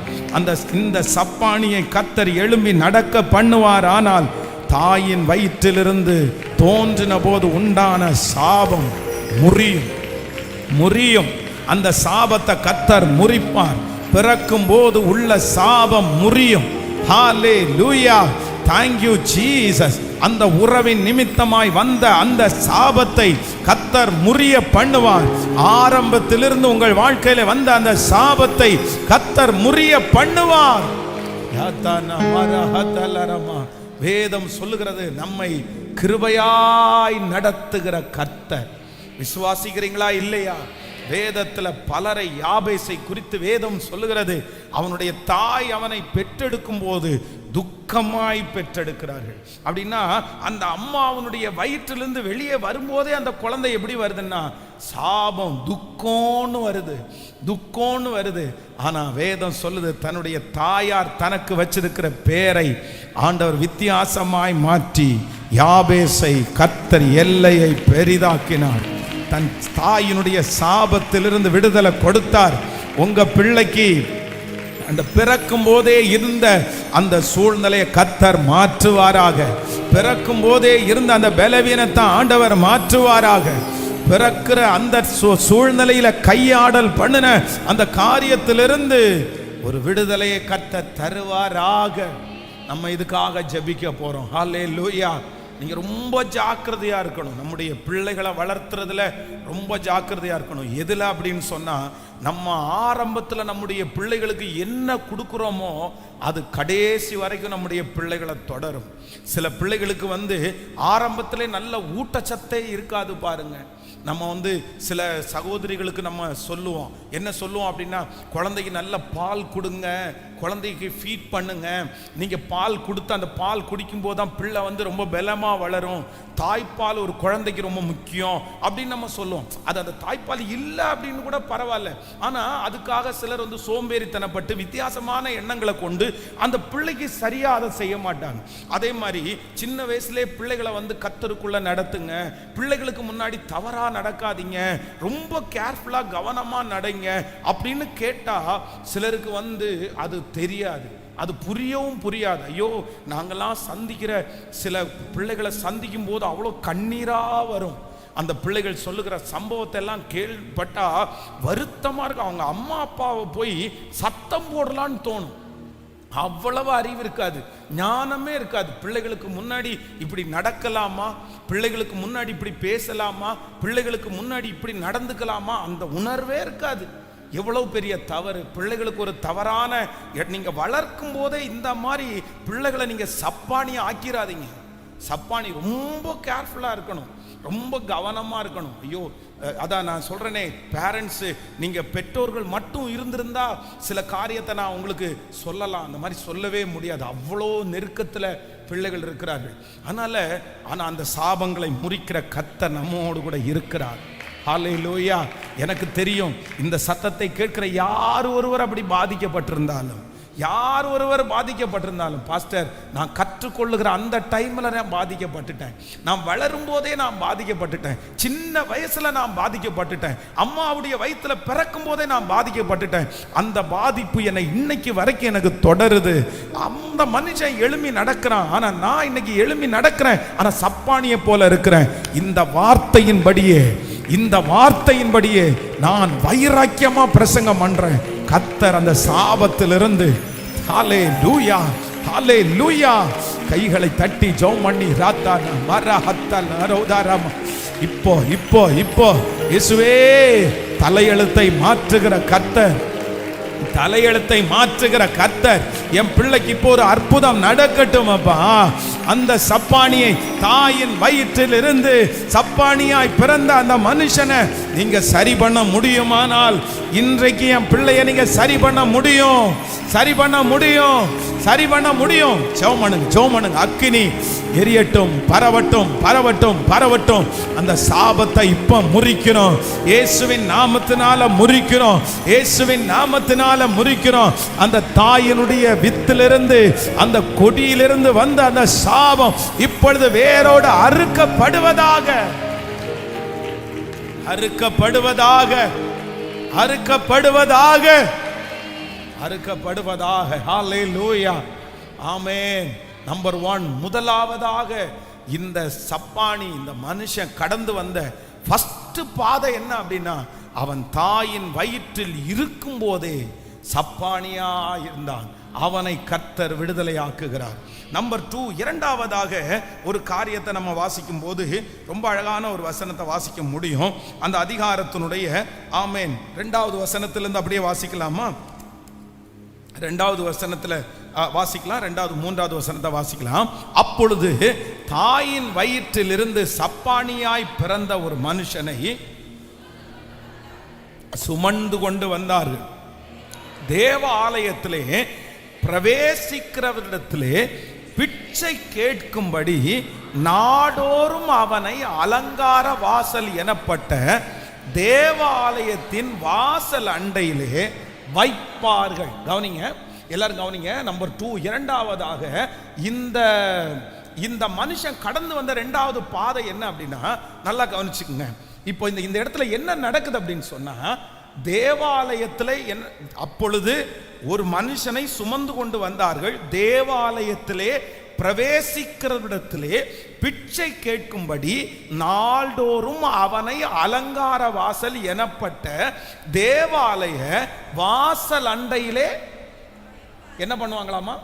இந்த சப்பானியை கர்த்தர் எழும்பி நடக்க பண்ணுவார். ஆனால் தாயின் வயிற்றிலிருந்து தோன்றின போது உண்டான சாபம் முறியும். அந்த சாபத்தை கர்த்தர் முறிப்பார். பிறக்கும் போது உள்ள சாபம் முறியும். ஹல்லேலூயா. Thank you Jesus. அந்த உறவின் நிமித்தமாய் வந்த அந்த சாபத்தை கர்த்தர் முறிய பண்ணுவார். ஆரம்பத்திலிருந்து உங்கள் வாழ்க்கையில வந்த அந்த சாபத்தை கர்த்தர் முறிய பண்ணுவார். வேதம் சொல்லுகிறது, நம்மை கிருபையாய் நடத்துகிற கர்த்தர். விசுவாசிக்கிறீங்களா இல்லையா? வேதத்துல பலரை யாபேசை குறித்து வேதம் சொல்லுகிறது, அவனுடைய தாய் அவனை பெற்றெடுக்கும் போது துக்கமாய் பெற்றெடுக்கிறார்கள். அப்படின்னா அந்த அம்மா அவனுடைய வயிற்றிலிருந்து வெளியே வரும்போதே அந்த குழந்தை எப்படி வருதுன்னா சாபம், துக்கம்னு வருது. ஆனா வேதம் சொல்லுது, தன்னுடைய தாயார் தனக்கு வச்சிருக்கிற பேரை ஆண்டவர் வித்தியாசமாய் மாற்றி யாபேசை கர்த்தர் எல்லையை பெரிதாக்கினார். தன் தாயினுடைய சாபத்திலிருந்து விடுதலை கொடுத்தார். உங்க பிள்ளைக்கு அந்த பிறக்கும் போதே இருந்த அந்த சூழ்நிலையை கர்த்தர் மாற்றுவாராக. பிறக்கும் போதே இருந்த அந்த பலவீனத்தை ஆண்டவர் மாற்றுவாராக. பிறக்கிற அந்த சூழ்நிலையில கையாடல் பண்ணின அந்த காரியத்திலிருந்து ஒரு விடுதலையை கர்த்தர் தருவாராக. நம்ம இதுக்காக ஜெபிக்க போறோம். ஹல்லேலூயா. நீங்க ரொம்ப ஜாக்கிரதையா இருக்கணும். நம்முடைய பிள்ளைகளை வளர்த்துறதுல ரொம்ப ஜாக்கிரதையா இருக்கணும். எதுல அப்படின்னு சொன்னா, நம்ம ஆரம்பத்துல நம்முடைய பிள்ளைகளுக்கு என்ன கொடுக்குறோமோ அது கடைசி வரைக்கும் நம்முடைய பிள்ளைகளை தொடரும். சில பிள்ளைகளுக்கு ஆரம்பத்திலே நல்ல ஊட்டச்சத்தே இருக்காது பாருங்க. நம்ம சில சகோதரிகளுக்கு நம்ம சொல்லுவோம், என்ன சொல்லுவோம் அப்படின்னா, குழந்தைக்கு நல்ல பால் கொடுங்க, குழந்தைக்கு ஃபீட் பண்ணுங்க. நீங்கள் பால் கொடுத்து அந்த பால் குடிக்கும் போது தான் பிள்ளை ரொம்ப பலமாக வளரும். தாய்ப்பால் ஒரு குழந்தைக்கு ரொம்ப முக்கியம் அப்படின்னு நம்ம சொல்லுவோம். அது அந்த தாய்ப்பால் இல்லை அப்படின்னு கூட பரவாயில்ல. ஆனால் அதுக்காக சிலர் சோம்பேறித்தனப்பட்டு வித்தியாசமான எண்ணங்களை கொண்டு அந்த பிள்ளைக்கு சரியாக அதை செய்ய மாட்டாங்க. அதே மாதிரி சின்ன வயசுலேயே பிள்ளைகளை கர்த்தருக்குள்ள நடத்துங்க. பிள்ளைகளுக்கு முன்னாடி தவறாக நடக்காதீங்க, ரொம்ப கேர்ஃபுல்லாக கவனமாக நடங்க அப்படின்னு கேட்டால் சிலருக்கு அது தெரியாது, அது புரியவும் புரியாது. ஐயோ, நாங்கள்லாம் சந்திக்கிற சில பிள்ளைகளை சந்திக்கும் போது அவ்வளோ கண்ணீராக வரும். அந்த பிள்ளைகள் சொல்லுகிற சம்பவத்தை எல்லாம் கேள்விப்பட்டா வருத்தமாக இருக்கும். அவங்க அம்மா அப்பாவை போய் சத்தம் போடலான்னு தோணும். அவ்வளவு அறிவு இருக்காது, ஞானமே இருக்காது. பிள்ளைகளுக்கு முன்னாடி இப்படி நடக்கலாமா, பிள்ளைகளுக்கு முன்னாடி இப்படி பேசலாமா, பிள்ளைகளுக்கு முன்னாடி இப்படி நடந்துக்கலாமா, அந்த உணர்வே இருக்காது. எவ்வளவு பெரிய தவறு. பிள்ளைகளுக்கு ஒரு தவறான, நீங்க வளர்க்கும் போதே இந்த மாதிரி பிள்ளைகளை நீங்க சப்பானியா ஆக்கிராதீங்க. சப்பானி ரொம்ப கேர்ஃபுல்லா இருக்கணும், ரொம்ப கவனமா இருக்கணும். ஐயோ, அதான் நான் சொல்றேனே, பேரண்ட்ஸ் நீங்க பெற்றோர்கள் மட்டும் இருந்திருந்தா சில காரியத்தை நான் உங்களுக்கு சொல்லலாம். அந்த மாதிரி சொல்லவே முடியாது, அவ்வளோ நெருக்கத்தில் பிள்ளைகள் இருக்கிறார்கள். ஆனா அந்த சாபங்களை முறிக்கிற கர்த்தர் நம்மோடு கூட இருக்கிறார். ஹல்லேலூயா. எனக்கு தெரியும், இந்த சத்தத்தை கேட்கிற யார் ஒருவர் அப்படி பாதிக்கப்பட்டிருந்தாலும், யார் ஒருவர் பாதிக்கப்பட்டிருந்தாலும், பாஸ்டர் நான் கற்றுக்கொள்ளுகிற அந்த டைம்ல நான் பாதிக்கப்பட்டுட்டேன், நான் வளரும் போதே நான் பாதிக்கப்பட்டுட்டேன், சின்ன வயசுல நான் பாதிக்கப்பட்டுட்டேன், அம்மாவுடைய வயிற்றுல பிறக்கும் போதே நான் பாதிக்கப்பட்டுட்டேன், அந்த பாதிப்பு என்னை இன்னைக்கு வரைக்கும் எனக்கு தொடருது. அந்த மனுஷன் எழும்பி நடக்கிறான், ஆனா நான் இன்னைக்கு எழும்பி நடக்கிறேன், ஆனா சப்பானியை போல இருக்கிறேன். இந்த வார்த்தையின்படியே நான் வைராக்கியமா பிரசங்கம் பண்றேன். கர்த்தர் அந்த சாபத்திலிருந்து, ஹல்லேலூயா ஹல்லேலூயா, கைகளை தட்டி ஜெபம் பண்ணி ராத்தானா மரஹத்தல் நரோதாரம், இப்போ இயேசுவே, தலையெழுத்தை மாற்றுகிற கர்த்தர், தலையெழுத்தை மாற்றுகிற கர்த்தர், என் பிள்ளைக்கு இப்போ ஒரு அற்புதம் நடக்கட்டும் அப்பா. அந்த சப்பானியை, தாயின் வயிற்றில் இருந்து சப்பானியாய் பிறந்த அந்த மனுஷனை நீங்க சரி பண்ண முடியுமானால், இன்றைக்கு என் பிள்ளைய நீங்க சரி பண்ண முடியும். ஜெபம் பண்ணுங்க. அக்கினி எரியட்டும், பரவட்டும். அந்த சாபத்தை இப்ப முறிக்கிறோம், இயேசுவின் நாமத்தினால முறிக்கிறோம். அந்த தாயினுடைய வித்திலிருந்து, அந்த கொடியிலிருந்து வந்த அந்த சாபம் இப்பொழுது வேரோடு அறுக்கப்படுவதாக. ஹல்லேலூயா, ஆமென். நம்பர் 1, முதலாவதாக இந்த சப்பானி, இந்த மனுஷன் கடந்து வந்த ஃபர்ஸ்ட் பாதை என்ன அப்படின்னா, அவன் தாயின் வயிற்றில் இருக்கும் போதே சப்பானியா இருந்தான். அவனை கர்த்தர் விடுதலையாக்குகிறார். நம்பர் 2, இரண்டாவதாக ஒரு காரியத்தை நம்ம வாசிக்கும் போது ரொம்ப அழகான ஒரு வசனத்தை வாசிக்க முடியும். அந்த அதிகாரத்தினுடைய, ஆமென், 2வது வசனத்திலிருந்து அப்படியே வாசிக்கலாமா? 2வது வசனத்துல வாசிக்கலாம், 2வது 3வது வசனத்தை வாசிக்கலாம். அப்பொழுது தாயின் வயிற்றிலிருந்து சப்பானியாய் பிறந்த ஒரு மனுஷனை சுமந்து கொண்டு வந்தார்கள். தேவ ஆலயத்திலே பிரவேசிக்கிறவரிடத்திலே பிச்சை கேட்கும்படி நாடோறும் அவனை அலங்கார வாசல் எனப்பட்ட தேவாலயத்தின் வாசல் அண்டையிலே வைப்பார்கள். கவனிங்க, எல்லாரும் கவனிங்க. நம்பர் 2, இரண்டாவதாக இந்த மனுஷன் கடந்து வந்த 2வது பாதை என்ன அப்படின்னா, நல்லா கவனிச்சுக்குங்க. இப்போ இந்த இடத்துல என்ன நடக்குது அப்படின்னு சொன்னா, தேவாலயத்தில் அப்பொழுது ஒரு மனுஷனை சுமந்து கொண்டு வந்தார்கள். தேவாலயத்திலே பிரவேசிக்கிறவிடத்திலே பிச்சை கேட்கும்படி நாள்தோறும் அவனை அலங்கார வாசல் எனப்பட்ட தேவாலய வாசல் அண்டையிலே என்ன பண்ணுவாங்களாமா?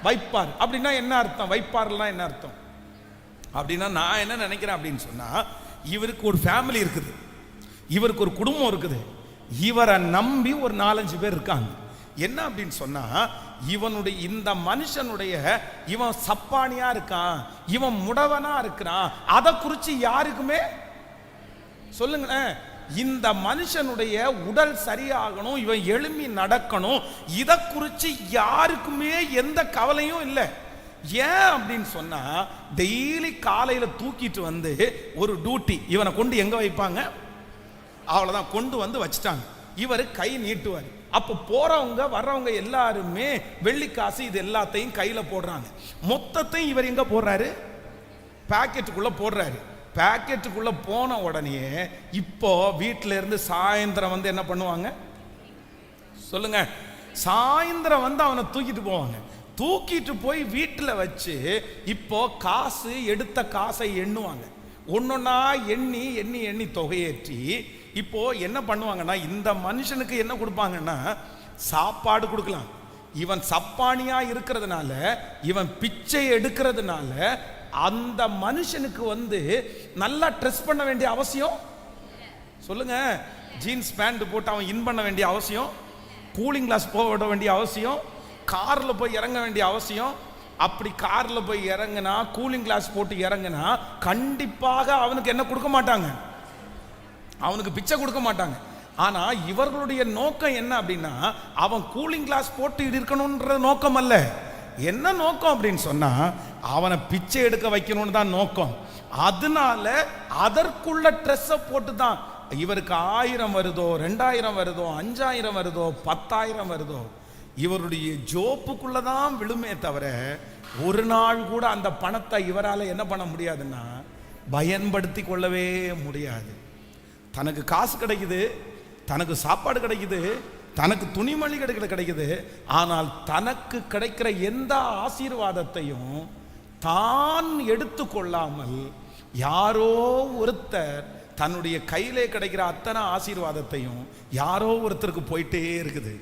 வைப்பார். அப்படின்னா என்ன அர்த்தம்? வைப்பார்லாம் என்ன அர்த்தம்? அப்படின்னா நான் என்ன நினைக்கிறேன் அப்படின்னு சொன்னா, இவருக்கு ஒரு ஃபேமிலி இருக்குது, இவருக்கு ஒரு குடும்பம் இருக்குது, இவரை நம்பி ஒரு 4-5 பேர் இருக்காங்க. என்ன அப்படின்னு சொன்னா, இவனுடைய இந்த மனுஷனுடைய இவன் சப்பானியா இருக்கான், இவன் முடவனா இருக்கிறான், அதை குறித்து யாருக்குமே சொல்லுங்களேன். இந்த மனுஷனுடைய உடல் சரியாகணும், இவன் எழும்பி நடக்கணும், இதை குறித்து யாருக்குமே எந்த கவலையும் இல்லை. ஏன் அப்படின்னு சொன்னா, டெய்லி காலையில தூக்கிட்டு வந்து ஒரு டியூட்டி இவனை கொண்டு எங்க வைப்பாங்க, அவ்வளவுதான் கொண்டு வந்து வச்சுட்டாங்க. இவர் கை நீட்டுவார். அப்போ போறவங்க வர்றவங்க எல்லாருமே வெள்ளிக்காசு இது எல்லாத்தையும் கையில போடுறாங்க. மொத்தத்தையும் இவர் எங்க போடுறாரு, பாக்கெட்டுக்குள்ள போடுறாரு. பாக்கெட்டுக்குள்ள போன உடனே இப்போ வீட்டில இருந்து சாயந்தரம் வந்து என்ன பண்ணுவாங்க சொல்லுங்க, சாயந்தரம் வந்து அவனை தூக்கிட்டு போவாங்க. தூக்கிட்டு போய் வீட்டில் வச்சு இப்போ காசு எடுத்த காசை எண்ணுவாங்க. ஒன்னொன்னா எண்ணி எண்ணி எண்ணி தொகையேற்றி இப்போ என்ன பண்ணுவாங்கன்னா, இந்த மனுஷனுக்கு என்ன கொடுப்பாங்கன்னா சாப்பாடு கொடுக்கலாம். இவன் சப்பானியா இருக்கிறதுனால, இவன் பிச்சை எடுக்கிறதுனால அந்த மனுஷனுக்கு வந்து நல்லா ட்ரெஸ் பண்ண வேண்டிய அவசியம் சொல்லுங்க, ஜீன்ஸ் பேண்ட் போட்டு அவன் இன் பண்ண வேண்டிய அவசியம், கூலிங் கிளாஸ் போக விட வேண்டிய அவசியம், கார்ல போய் இறங்க வேண்டிய அவசியம். அப்படி கார்ல போய் இறங்கினா, கூலிங் கிளாஸ் போட்டு இறங்கினா கண்டிப்பாக அவனுக்கு என்ன கொடுக்க மாட்டாங்க, அவனுக்கு பிச்சை கொடுக்க மாட்டாங்க. ஆனா இவர்களுடைய நோக்கம் என்ன அப்படின்னா, அவன் கூலிங் கிளாஸ் போட்டு இருக்கணும்ன்ற நோக்கம் அல்ல. என்ன நோக்கம் அப்படின்னு சொன்னா, அவனை பிச்சை எடுக்க வைக்கணும்னு தான் நோக்கம். அதனால அதற்குள்ள ட்ரெஸ்ஸை போட்டு தான் இவருக்கு 1000 வருதோ, 2000 வருதோ, 5000 வருதோ, 10,000 வருதோ, இவருடைய ஜோப்புக்குள்ளதான் விழுமே தவிர ஒரு நாள் கூட அந்த பணத்தை இவரால் என்ன பண்ண முடியாதுன்னா பயன்படுத்தி கொள்ளவே முடியாது. தனக்கு காசு கிடைக்குது, தனக்கு சாப்பாடு கிடைக்குது, தனக்கு துணிமணி கிடைக்குது, ஆனால் தனக்கு கிடைக்கிற எந்த ஆசீர்வாதத்தையும் தான் எடுத்துக்கொள்ளாமல் யாரோ ஒருத்தர் தன்னுடைய கையிலே கிடைக்கிற அத்தனை ஆசீர்வாதத்தையும் யாரோ ஒருத்தருக்கு போயிட்டே இருக்குது.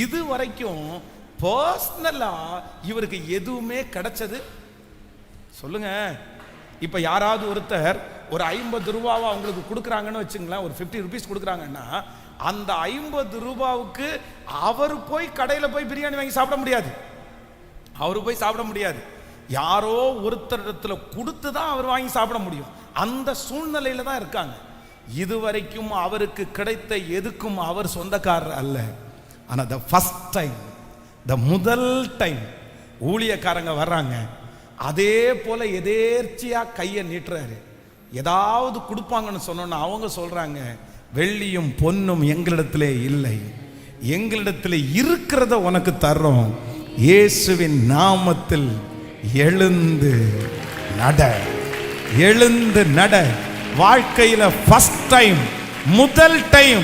இது வரைக்கும் பர்சனலா இவருக்கு எதுவுமே கிடைச்சது சொல்லுங்க. இப்ப யாராவது ஒருத்தர் ஒரு 50 ரூபாவை அவங்களுக்கு கொடுக்குறாங்கன்னு வச்சுங்களேன், ஒரு 50 rupees கொடுக்குறாங்கன்னா, அந்த 50 ரூபாவுக்கு அவர் போய் கடையில போய் பிரியாணி வாங்கி சாப்பிட முடியாது, அவரு போய் சாப்பிட முடியாது. யாரோ ஒருத்தரிடத்துல கொடுத்து தான் அவர் வாங்கி சாப்பிட முடியும். அந்த சூழ்நிலையில தான் இருக்காங்க. இதுவரைக்கும் அவருக்கு கிடைத்த எதுக்கும் அவர் சொந்தக்காரர் அல்ல. ஆனா the first time, the முதல் டைம் ஊழியக்காரங்க வர்றாங்க, அதே போல எதேர்ச்சியா கையை நீட்டுறாரு. ஏதாவது கொடுப்பாங்கன்னு சொன்னோன்னா அவங்க சொல்றாங்க, வெள்ளியும் பொன்னும் எங்களிடத்திலே இல்லை, எங்களிடத்தில் இருக்கிறத உனக்கு தர்றோம், இயேசுவின் நாமத்தில் எழுந்து நட, எழுந்து நட. வாழ்க்கையில ஃபர்ஸ்ட் டைம், முதல் டைம்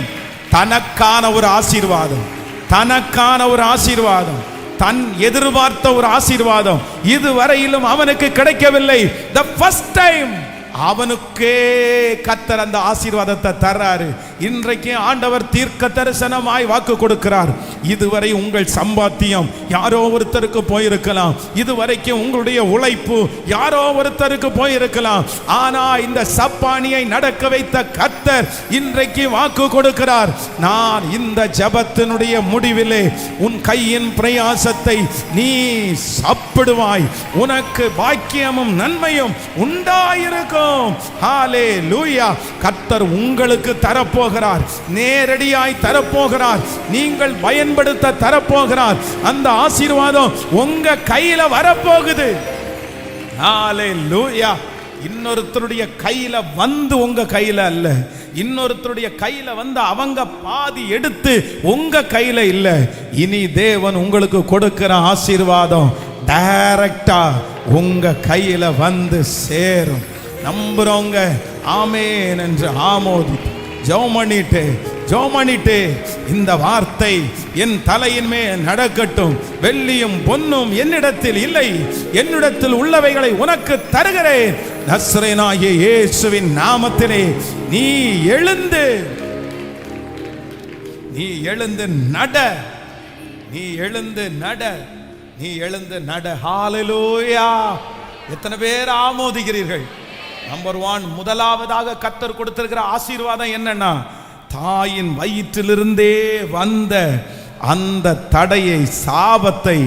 தனக்கான ஒரு ஆசீர்வாதம், தனக்கான ஒரு ஆசீர்வாதம், தன் எதிர்பார்த்த ஒரு ஆசீர்வாதம் இதுவரையிலும் அவனுக்கு கிடைக்கவில்லை. the first time அவனுக்கே கர்த்தர் அந்த ஆசீர்வாதத்தை தர்றாரு. இன்றைக்கு ஆண்டவர் தீர்க்க தரிசனமாய் வாக்கு கொடுக்கிறார். இதுவரை உங்கள் சம்பாத்தியம் யாரோ ஒருத்தருக்கு போயிருக்கலாம், இதுவரைக்கும் உங்களுடைய உழைப்பு யாரோ ஒருத்தருக்கு போயிருக்கலாம். ஆனா இந்த சப்பானியை நடக்க வைத்த கர்த்தர் இன்றைக்கு வாக்கு கொடுக்கிறார், நான் இந்த ஜெபத்தினுடைய முடிவிலே உன் கையின் பிரயாசத்தை நீ சாப்பிடுவாய், உனக்கு பாக்கியமும் நன்மையும் உண்டாயிருக்கும். ஹல்லேலூயா. கர்த்தர் உங்களுக்கு தரப்போகிறார், நேரடியாய் தரப்போகிறார், நீங்கள் பயன்படுத்த தரப்போகிறார். அந்த ஆசீர்வாதம் உங்க கையில வரப்போகுது. ஹல்லேலூயா. இன்னொருத்தருடைய கையில வந்து உங்க கையில அல்ல, இன்னொருத்தருடைய கையில வந்து அவங்க பாதி எடுத்து உங்க கையில இல்ல. இனி தேவன் உங்களுக்கு கொடுக்கிற ஆசீர்வாதம் டைரக்டா உங்க கையில வந்து சேரும். நம்புறவங்க ஆமேன் என்று ஆமோதி ஜெபம் பண்ணிட்டு இந்த வார்த்தை என் தலையின் மேல் நடக்கட்டும். வெள்ளியும் பொன்னும் என்னிடத்தில் இல்லை, என்னிடத்தில் உள்ளவைகளை உனக்கு தருகிறேன். நசரேயனாகிய இயேசுவின் நாமத்திலே நீ எழுந்து நட, நீ எழுந்து நட, நீ எழுந்து நட. ஹல்லேலூயா. எத்தனை பேர் ஆமோதிக்கிறீர்கள்? நம்பர் 1, முதலாவதாக கர்த்தர் கொடுத்திருக்கிற ஆசீர்வாதம் என்னன்னா, தாயின் வயிற்றிலிருந்தே வந்த அந்த தடையை, சாபத்தை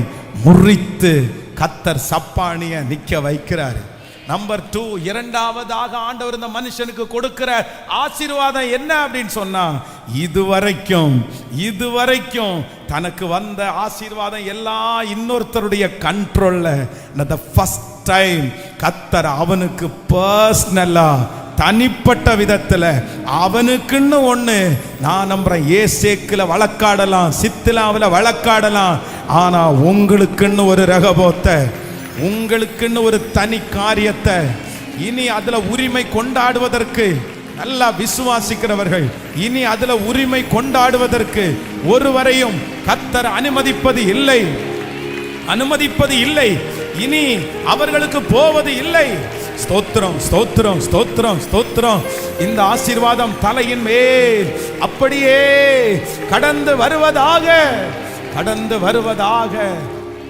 முறித்து கர்த்தர் சப்பானிய நிக்க வைக்கிறார். நம்பர் 2, இரண்டாவதாக ஆண்டவர் இந்த மனுஷனுக்கு கொடுக்கிற ஆசீர்வாதம் என்ன அப்படின்னு சொன்னா, இதுவரைக்கும் தனக்கு வந்த ஆசீர்வாதம் எல்லாம் இன்னொருத்தருடைய கண்ட்ரோல்ல. the first time கர்த்தர் அவனுக்கு பர்சனலா, தனிப்பட்ட விதத்துல அவனுக்குன்னு ஒண்ணு, நான் நம்புறேன் ஏசேக்குல வழக்காடலாம், சித்திலாவில வழக்காடலாம், ஆனா உங்களுக்குன்னு ஒரு ரகபோத்தை, உங்களுக்குன்னு ஒரு தனி காரியத்தை, இனி அதுல உரிமை கொண்டாடுவதற்கு நல்லா விசுவாசிக்கிறவர்கள், இனி அதுல உரிமை கொண்டாடுவதற்கு ஒருவரையும் கர்த்தர் அனுமதிப்பது இல்லை. இனி அவர்களுக்கு போவது இல்லை. ஸ்தோத்திரம், ஸ்தோத்திரம், ஸ்தோத்திரம், ஸ்தோத்திரம். இந்த ஆசீர்வாதம் தலையின் மேல் அப்படியே கடந்து வருவதாக.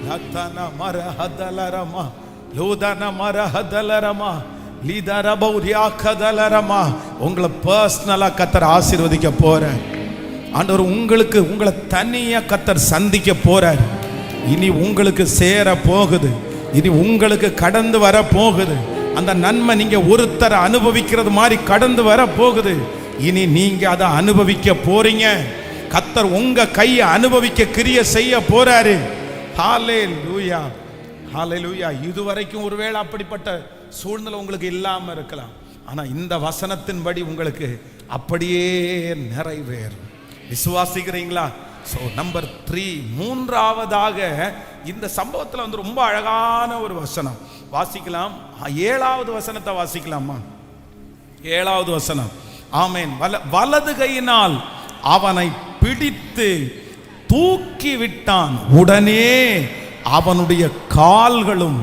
லதன மரஹதலரமா, லூதன மரஹதலரமா, லிதரபௌரியாகதலரமா. உங்களை பர்சனலா கர்த்தர் ஆசீர்வதிக்க போறார். ஆண்டவர் உங்களை தனியா கர்த்தர் சந்திக்க போறார். இனி உங்களுக்கு சேர போகுது, இனி உங்களுக்கு கடந்து வர போகுது. அந்த நன்மை நீங்க ஒருத்தரை அனுபவிக்கிறது மாதிரி கடந்து வர போகுது. இனி நீங்க அதை அனுபவிக்க போறீங்க. கர்த்தர் உங்க கையை அனுபவிக்க கிரியை செய்ய போறாரு. ஹல்லேலூயா, ஹல்லேலூயா. இதுவரைக்கும் ஒருவேளை அப்படிப்பட்ட சூழ்நிலை உங்களுக்கு இல்லாம இருக்கலாம், ஆனா இந்த வசனத்தின்படி உங்களுக்கு அப்படியே நிறைவேறும். விசுவாசிக்கிறீங்களா? ஸோ நம்பர் 3, மூன்றாவதாக இந்த சம்பவத்தில் வந்து ரொம்ப அழகான ஒரு வசனம் வாசிக்கலாம். 7வது வசனத்தை வாசிக்கலாமா? 7வது வசனம். ஆமென். வலது கையினால் அவனை பிடித்து தூக்கி விட்டான். உடனே அவனுடைய கால்களும்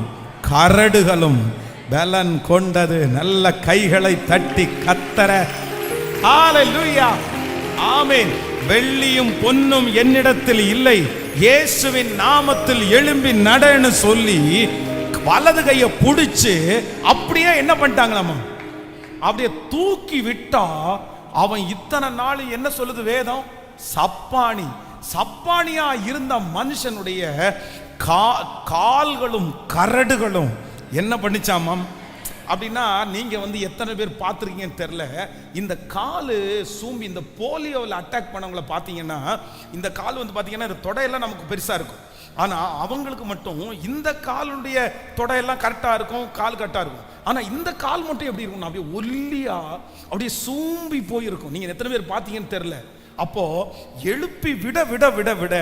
கரடுகளும் பலன் கொண்டது. நல்ல கைகளை தட்டி கர்த்தர ஹல்லேலூயா, ஆமென். வெள்ளியும் பொன்னும் என்னிடத்தில் இல்லை, இயேசுவின் நாமத்தில் எழும்பி நடன்னு சொல்லி வலது கையை பிடிச்சு அப்படியே என்ன பண்ணிட்டாங்களாமா, அப்படியே தூக்கி விட்டா. அவன் இத்தனை நாள் என்ன சொல்லுது வேதம்? சப்பானியா இருந்த மனுஷனுடைய கால்களும் கரடுகளும் என்ன பண்ணிச்சாமாம் அப்படின்னா, நீங்க வந்து எத்தனை பேர் பார்த்துருக்கீங்கன்னு தெரியல, இந்த காலு சூம்பி இந்த போலியோவில் அட்டாக் பண்ணவங்களை பார்த்தீங்கன்னா, இந்த கால் வந்து பார்த்தீங்கன்னா இந்த தொடையெல்லாம் நமக்கு பெருசா இருக்கும், ஆனா அவங்களுக்கு மட்டும் இந்த காலுடைய தொடையெல்லாம் கரெக்டா இருக்கும், கால் கரெக்டா இருக்கும். ஆனா இந்த கால் மட்டும் எப்படி இருக்கும், அப்படியே ஒல்லியா அப்படியே சூம்பி போயிருக்கும். நீங்க எத்தனை பேர் பார்த்தீங்கன்னு தெரியல. அப்போ எழுப்பி விட விட விட விட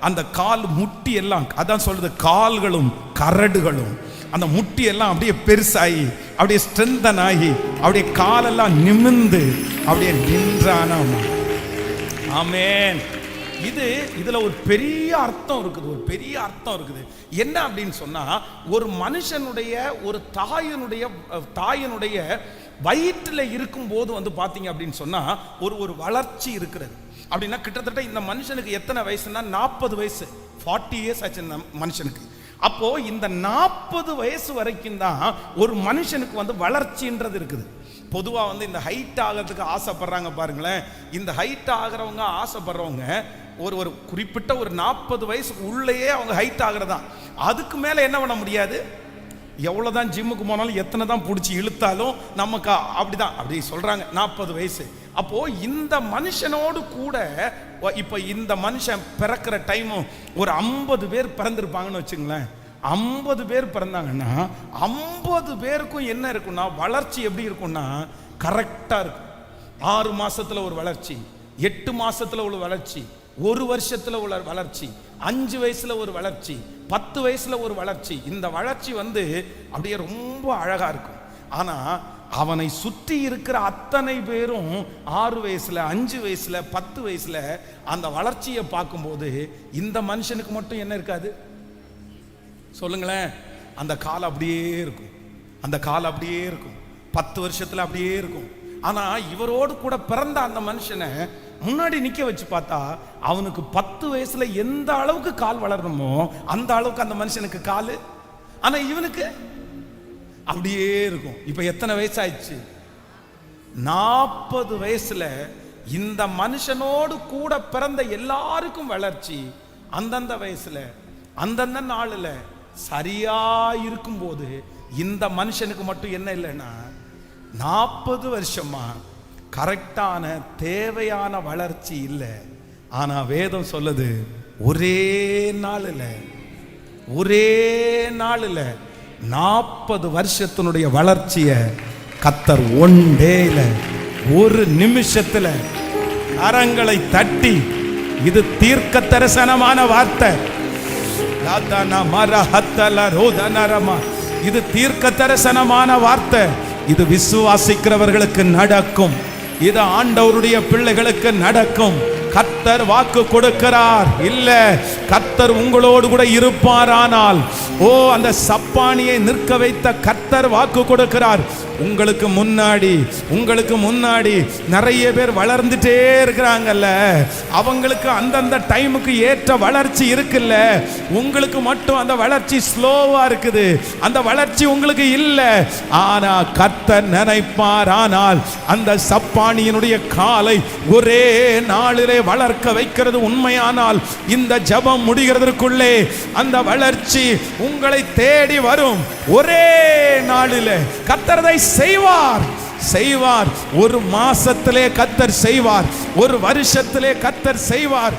அந்த கால் முட்டி எல்லாம், அதான் சொல்றது, கால்களும் கரடுகளும் அந்த முட்டி எல்லாம் அப்படியே பெருசாகி அப்படியே ஸ்ட்ரென்தன் ஆகி அப்படியே காலெல்லாம் நிமிர்ந்து அப்படியே நின்றானாம். ஆமென். இதுல ஒரு பெரிய அர்த்தம் இருக்குது, என்ன அப்படின்னு சொன்னா, ஒரு மனுஷனுடைய ஒரு தாயினுடைய வயிற்றுல இருக்கும் போது வந்து பாத்தீங்க அப்படின்னு சொன்னா ஒரு வளர்ச்சி இருக்கிறது. அப்படின்னா கிட்டத்தட்ட இந்த மனுஷனுக்கு எத்தனை வயசுன்னா 40 வயசு, 40 இயர்ஸ் ஆச்சு இந்த மனுஷனுக்கு. அப்போ இந்த 40 வயசு வரைக்கும் தான் ஒரு மனுஷனுக்கு வந்து வளர்ச்சின்றது இருக்குது. பொதுவா வந்து இந்த ஹைட் ஆகிறதுக்கு ஆசைப்படுறாங்க பாருங்களேன். இந்த ஹைட் ஆகிறவங்க ஆசைப்படுறவங்க ஒரு குறிப்பிட்ட ஒரு 40 வயசுக்கு உள்ளேயே அவங்க ஹைட் ஆகிறதா. அதுக்கு மேல என்ன பண்ண முடியாது. எவ்வளவுதான் ஜிம்முக்கு போனாலும் எத்தனை தான் பிடிச்சி இழுத்தாலும் நமக்கு அப்படிதான், அப்படி சொல்றாங்க 40 வயசு. அப்போ இந்த மனுஷனோடு கூட இப்ப இந்த மனுஷன் பிறக்கிற டைமும் ஒரு 50 பேர் பிறந்திருப்பாங்கன்னு வச்சுங்களேன். 50 பேர் பிறந்தாங்கன்னா 50 பேருக்கும் என்ன இருக்குன்னா வளர்ச்சி எப்படி இருக்கும்னா கரெக்டா இருக்கும். 6 மாசத்துல ஒரு வளர்ச்சி, 8 மாசத்துல ஒரு வளர்ச்சி, 1 வருஷத்துல உள்ள வளர்ச்சி, 5 வயசுல ஒரு வளர்ச்சி, 10 வயசுல ஒரு வளர்ச்சி. இந்த வளர்ச்சி வந்து அப்படியே ரொம்ப அழகா இருக்கும். ஆனா அவனை சுற்றி இருக்கிற அத்தனை பேரும் 6 வயசுல, 5 வயசுல, 10 வயசுல அந்த வளர்ச்சியை பார்க்கும்போது இந்த மனுஷனுக்கு மட்டும் என்ன இருக்காது சொல்லுங்களேன்? அந்த கால் அப்படியே இருக்கும், அந்த கால் அப்படியே இருக்கும், 10 வருஷத்துல அப்படியே இருக்கும். ஆனா இவரோடு கூட பிறந்த அந்த மனுஷனை முன்னாடி நிக்க வச்சு பார்த்தா அவனுக்கு 10 வயசுல எந்த அளவுக்கு கால் வளரணுமோ அந்த அளவுக்கு அந்த மனுஷனுக்கு காலு. ஆனா இவனுக்கு அப்படியே இருக்கும். இப்ப எத்தனை வயசாயிடுச்சு? 40 வயசுல இந்த மனுஷனோடு கூட பிறந்த எல்லாருக்கும் வளர்ச்சி அந்தந்த வயசுல அந்தந்த நாளில் சரியா இருக்கும்போது இந்த மனுஷனுக்கு மட்டும் என்ன இல்லைன்னா 40 வருஷமா கரெக்டான தேவையான வளர்ச்சி இல்லை. ஆனா வேதம் சொல்லுது ஒரே நாளில் 40 வருஷத்தினுடைய வளர்ச்சிய கர்த்தர் ஒன் டேல, ஒரு நிமிஷத்துல கரங்களை தட்டி, இது தீர்க்க தரிசனமான வார்த்தை. இது தீர்க்க தரிசனமான வார்த்தை. இது விசுவாசிக்கிறவர்களுக்கு நடக்கும். இது ஆண்டவருடைய பிள்ளைகளுக்கு நடக்கும். கர்த்தர் வாக்கு கொடுக்கிறார். இல்ல, கர்த்தர் உங்களோடு கூட இருப்பாரானால், அந்த சப்பானியை நிற்க வைத்த கர்த்தர் வாக்கு கொடுக்கிறார். உங்களுக்கு முன்னாடி நிறைய பேர் வளர்ந்துட்டே இருக்கிறாங்கல்ல, அவங்களுக்கு அந்தந்த டைமுக்கு ஏற்ற வளர்ச்சி இருக்குல்ல. உங்களுக்கு மட்டும் அந்த வளர்ச்சி ஸ்லோவா இருக்குது, அந்த வளர்ச்சி உங்களுக்கு இல்லை. ஆனா கர்த்தர் நினைப்பார், ஆனால் அந்த சப்பானியினுடைய காலை ஒரே நாளிலே வளர்க்க வைக்கிறது உண்மையானால், இந்த ஜெபம் முடிகிறதற்குள்ளே அந்த வளர்ச்சி உங்களை தேடி வரும். ஒரே நாளிலே கர்த்தர் செய்வார். ஒரு மாசத்திலே கர்த்தர் செய்வார், ஒரு வருஷத்திலே கர்த்தர் செய்வார்.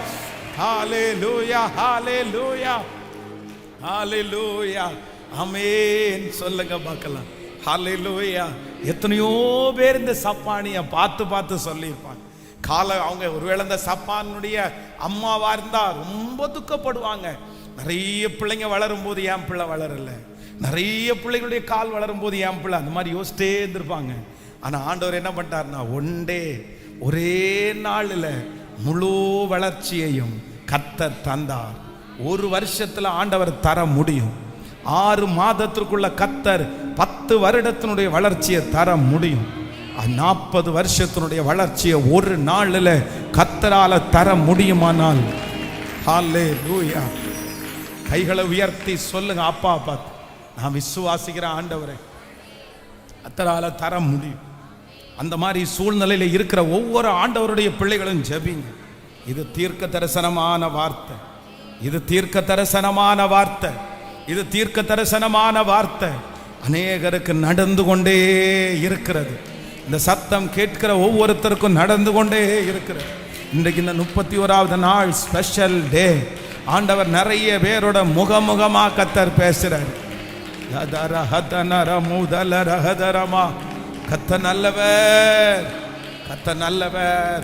ஹalleluya, ஹalleluya, ஹalleluya, ஆமென் சொல்லுங்க பார்க்கலாம். ஹalleluya. எத்தனையோ பேர் இந்த சப்பானியை பார்த்து சொல்லியிருப்பாங்க. அவங்க ஒருவேளை இந்த சப்பானுடைய அம்மாவா இருந்தா ரொம்ப துக்கப்படுவாங்க. நிறைய பிள்ளைங்க வளரும் போது என் பிள்ளை வளரல, நிறைய பிள்ளைகளுடைய கால் வளரும் போது என் பிள்ளை, அந்த மாதிரி யோசிச்சிட்டே இருந்திருப்பாங்க. ஆனா ஆண்டவர் என்ன பண்ணிட்டார்னா, ஒரே நாளில் முழு வளர்ச்சியையும் கர்த்தர் தந்தார். ஒரு வருஷத்துல ஆண்டவர் தர முடியும். 6 மாதத்திற்குள்ள கர்த்தர் 10 வருடத்தினுடைய வளர்ச்சியை தர முடியும். 40 வருஷத்தினுடைய வளர்ச்சியை ஒரு நாளில் கர்த்தரால தர முடியுமானால், ஹalleluya, கைகளை உயர்த்தி சொல்லுங்க, அப்பா பார்த்து, நான் விசுவாசிக்கிற ஆண்டவரை கர்த்தரால தர முடியும். அந்த மாதிரி சூழ்நிலையில இருக்கிற ஒவ்வொரு ஆண்டவருடைய பிள்ளைகளும் ஜெபிங்க. இது தீர்க்க தரிசனமான வார்த்தை, இது தீர்க்க தரிசனமான வார்த்தை, இது தீர்க்க தரிசனமான வார்த்தை. அநேகருக்கு நடந்து கொண்டே இருக்கிறது. இந்த சத்தம் கேட்கிற ஒவ்வொருத்தருக்கும் நடந்து கொண்டே இருக்கிறது. இன்றைக்கு இந்த 31வது நாள் ஸ்பெஷல் டே. ஆண்டவர் நிறைய பேரோட முகமுகமா கர்த்தர் பேசுறார். கர்த்தர் நல்லவர், கர்த்தர் நல்லவர்,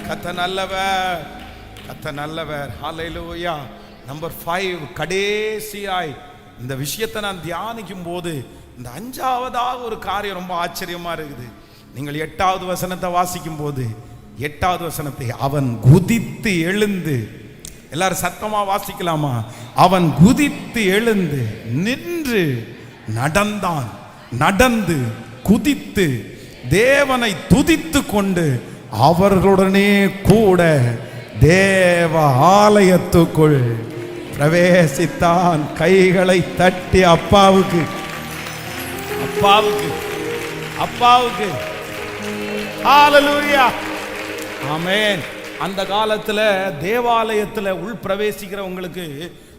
கர்த்தர் நல்லவர், கர்த்தர் நல்லவர். ஹalleluya. நம்பர் 5, கடைசியாய் இந்த விஷயத்தை நான் தியானிக்கும் போது இந்த 5ஆவதாக ஒரு காரியம் ரொம்ப ஆச்சரியமா இருக்குது. நீங்கள் 8வது வசனத்தை வாசிக்கும் போது 8வது வசனத்தை, அவன் குதித்து எழுந்து, எல்லாரும் சத்தமா வாசிக்கலாமா? அவன் குதித்து எழுந்து நின்று நடந்தான். நடந்து குதித்து தேவனை துதித்து கொண்டு அவர்களுடனே கூட தேவ ஆலயத்துக்குள் பிரவேசித்தான். கைகளை தட்டி அப்பாவுக்கு அப்பாவுக்கு அப்பாவுக்கு ஹalleluya, ஆமென். அந்த காலத்துல தேவாலயத்துல உள் பிரவேசிக்கிறவங்களுக்கு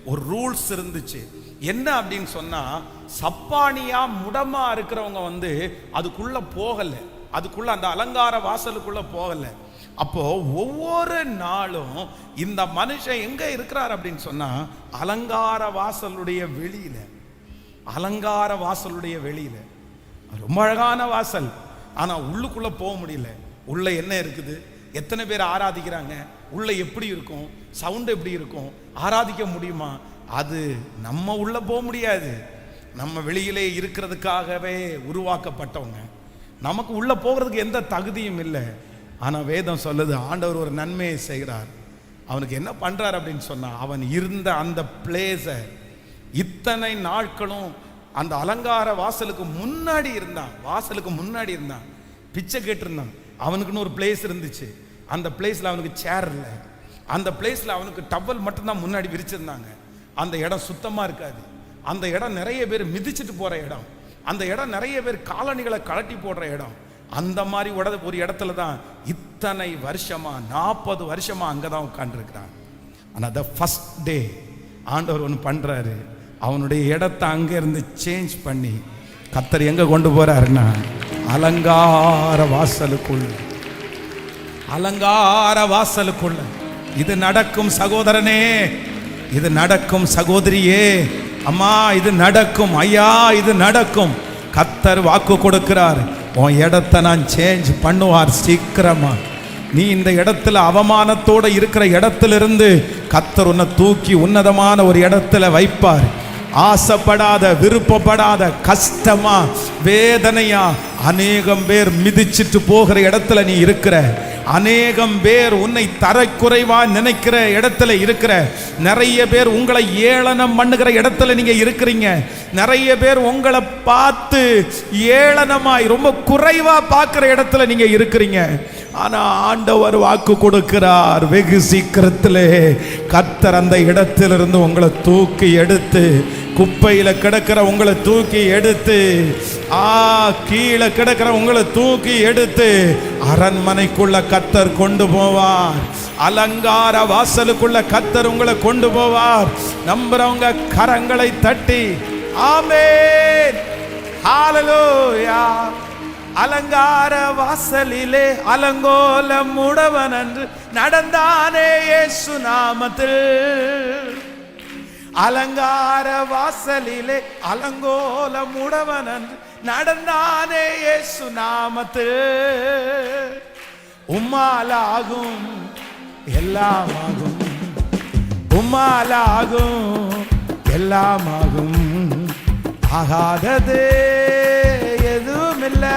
ஒரு ரூல்ஸ் இருந்துச்சு. என்ன அப்படின்னு சொன்னா, சப்பானியா முடமா இருக்கிறவங்க அதுக்குள்ள போகல, அதுக்குள்ள அந்த அலங்கார வாசலுக்குள்ள போகல. அப்போ ஒவ்வொரு நாளும் இந்த மனுஷன் எங்க இருக்கிறார் அப்படின்னு சொன்னா, அலங்கார வாசலுடைய வெளியில, அலங்கார வாசலுடைய வெளியில. ரொம்ப அழகான வாசல், ஆனா உள்ளுக்குள்ள போக முடியல. உள்ள என்ன இருக்குது, எத்தனை பேர் ஆராதிக்கிறாங்க, உள்ள எப்படி இருக்கும், சவுண்ட் எப்படி இருக்கும், ஆராதிக்க முடியுமா? அது நம்ம உள்ள போக முடியாது. நம்ம வெளியிலே இருக்கிறதுக்காகவே உருவாக்கப்பட்டவங்க, நமக்கு உள்ள போகிறதுக்கு எந்த தகுதியும் இல்லை. ஆனா வேதம் சொல்லுது, ஆண்டவர் ஒரு நன்மையை செய்கிறார். அவனுக்கு என்ன பண்றார் அப்படின்னு சொன்னா, அவன் இருந்த அந்த பிளேஸ இத்தனை நாட்களும் அந்த அலங்கார வாசலுக்கு முன்னாடி இருந்தான், வாசலுக்கு முன்னாடி இருந்தான், பிச்சை கேட்டிருந்தான். அவனுக்குன்னு ஒரு பிளேஸ் இருந்துச்சு. அந்த பிளேஸ்ல அவனுக்கு சேர் இல்லை, அந்த பிளேஸ்ல அவனுக்கு டவல் மட்டும்தான் முன்னாடி விரிச்சிருந்தாங்க. அந்த இடம் சுத்தமா இருக்காது, அந்த இடம் நிறைய பேர் மிதிச்சுட்டு போற இடம். அந்த இடம் நிறைய பேர் காலணிகளை கழட்டி போடுற இடம். அந்த மாதிரி ஒரு இடத்துல தான் இத்தனை வருஷமா 40 வருஷமா அங்கதான் உட்கார்ந்துருக்கிறான். ஆனா த ஃபர்ஸ்ட் டே ஆண்டவர் ஒன்று பண்றாரு. அவனுடைய இடத்தை அங்க இருந்து சேஞ்ச் பண்ணி கர்த்தர் எங்க கொண்டு போறாருன்னா அலங்கார வாசலுக்குள்ள. அலங்கார வாசலுக்குள்ள இது நடக்கும் சகோதரனே, இது நடக்கும் சகோதரியே, அம்மா இது நடக்கும், ஐயா இது நடக்கும். கர்த்தர் வாக்கு கொடுக்கிறார், உன் இடத்தை நான் சேஞ்ச் பண்ணுவார் சீக்கிரமா. நீ இந்த இடத்துல அவமானத்தோட இருக்கிற இடத்திலிருந்து கர்த்தர் உன்னை தூக்கி உன்னதமான ஒரு இடத்துல வைப்பார். ஆசைப்படாத, விருப்பப்படாத, கஷ்டமா, வேதனையா, அநேகம் பேர் மிதிச்சிட்டு போகிற இடத்துல நீ இருக்கிற, அநேகம் பேர் உன்னை தரக்குறைவா நினைக்கிற இடத்துல இருக்கிற, நிறைய பேர் உங்களை ஏளனம் பண்ணுகிற இடத்துல நீங்க இருக்கிறீங்க. நிறைய பேர் உங்களை பார்த்து ஏளனமாய் ரொம்ப குறைவா பார்க்கிற இடத்துல நீங்க இருக்கிறீங்க. ஆனா ஆண்டவர் வாக்கு கொடுக்கிறார், வெகு சீக்கிரத்திலே கர்த்தர் அந்த இடத்திலிருந்து உங்களை தூக்கி எடுத்து, குப்பையில கிடக்கிற உங்களை தூக்கி எடுத்து, கீழே கிடக்கிற உங்களை தூக்கி எடுத்து அரண்மனைக்குள்ள கர்த்தர் கொண்டு போவார். அலங்கார வாசலுக்குள்ள கர்த்தர் உங்களை கொண்டு போவார். நம்புறவங்க கரங்களை தட்டி ஆமென், ஹalleluya. அலங்கார வாசலிலே அலங்கோலம் உடவன் என்று நடந்தானே இயேசு நாமத்தில். அலங்கார வாசலிலே அலங்கோலம் உடவன் என்று நடந்தானே இயேசு நாமத்தில். உம்மாலாகும் எல்லாமாகும், உம்மாலாகும் எல்லாமாகும், ஆகாதது எதுவும் இல்லை,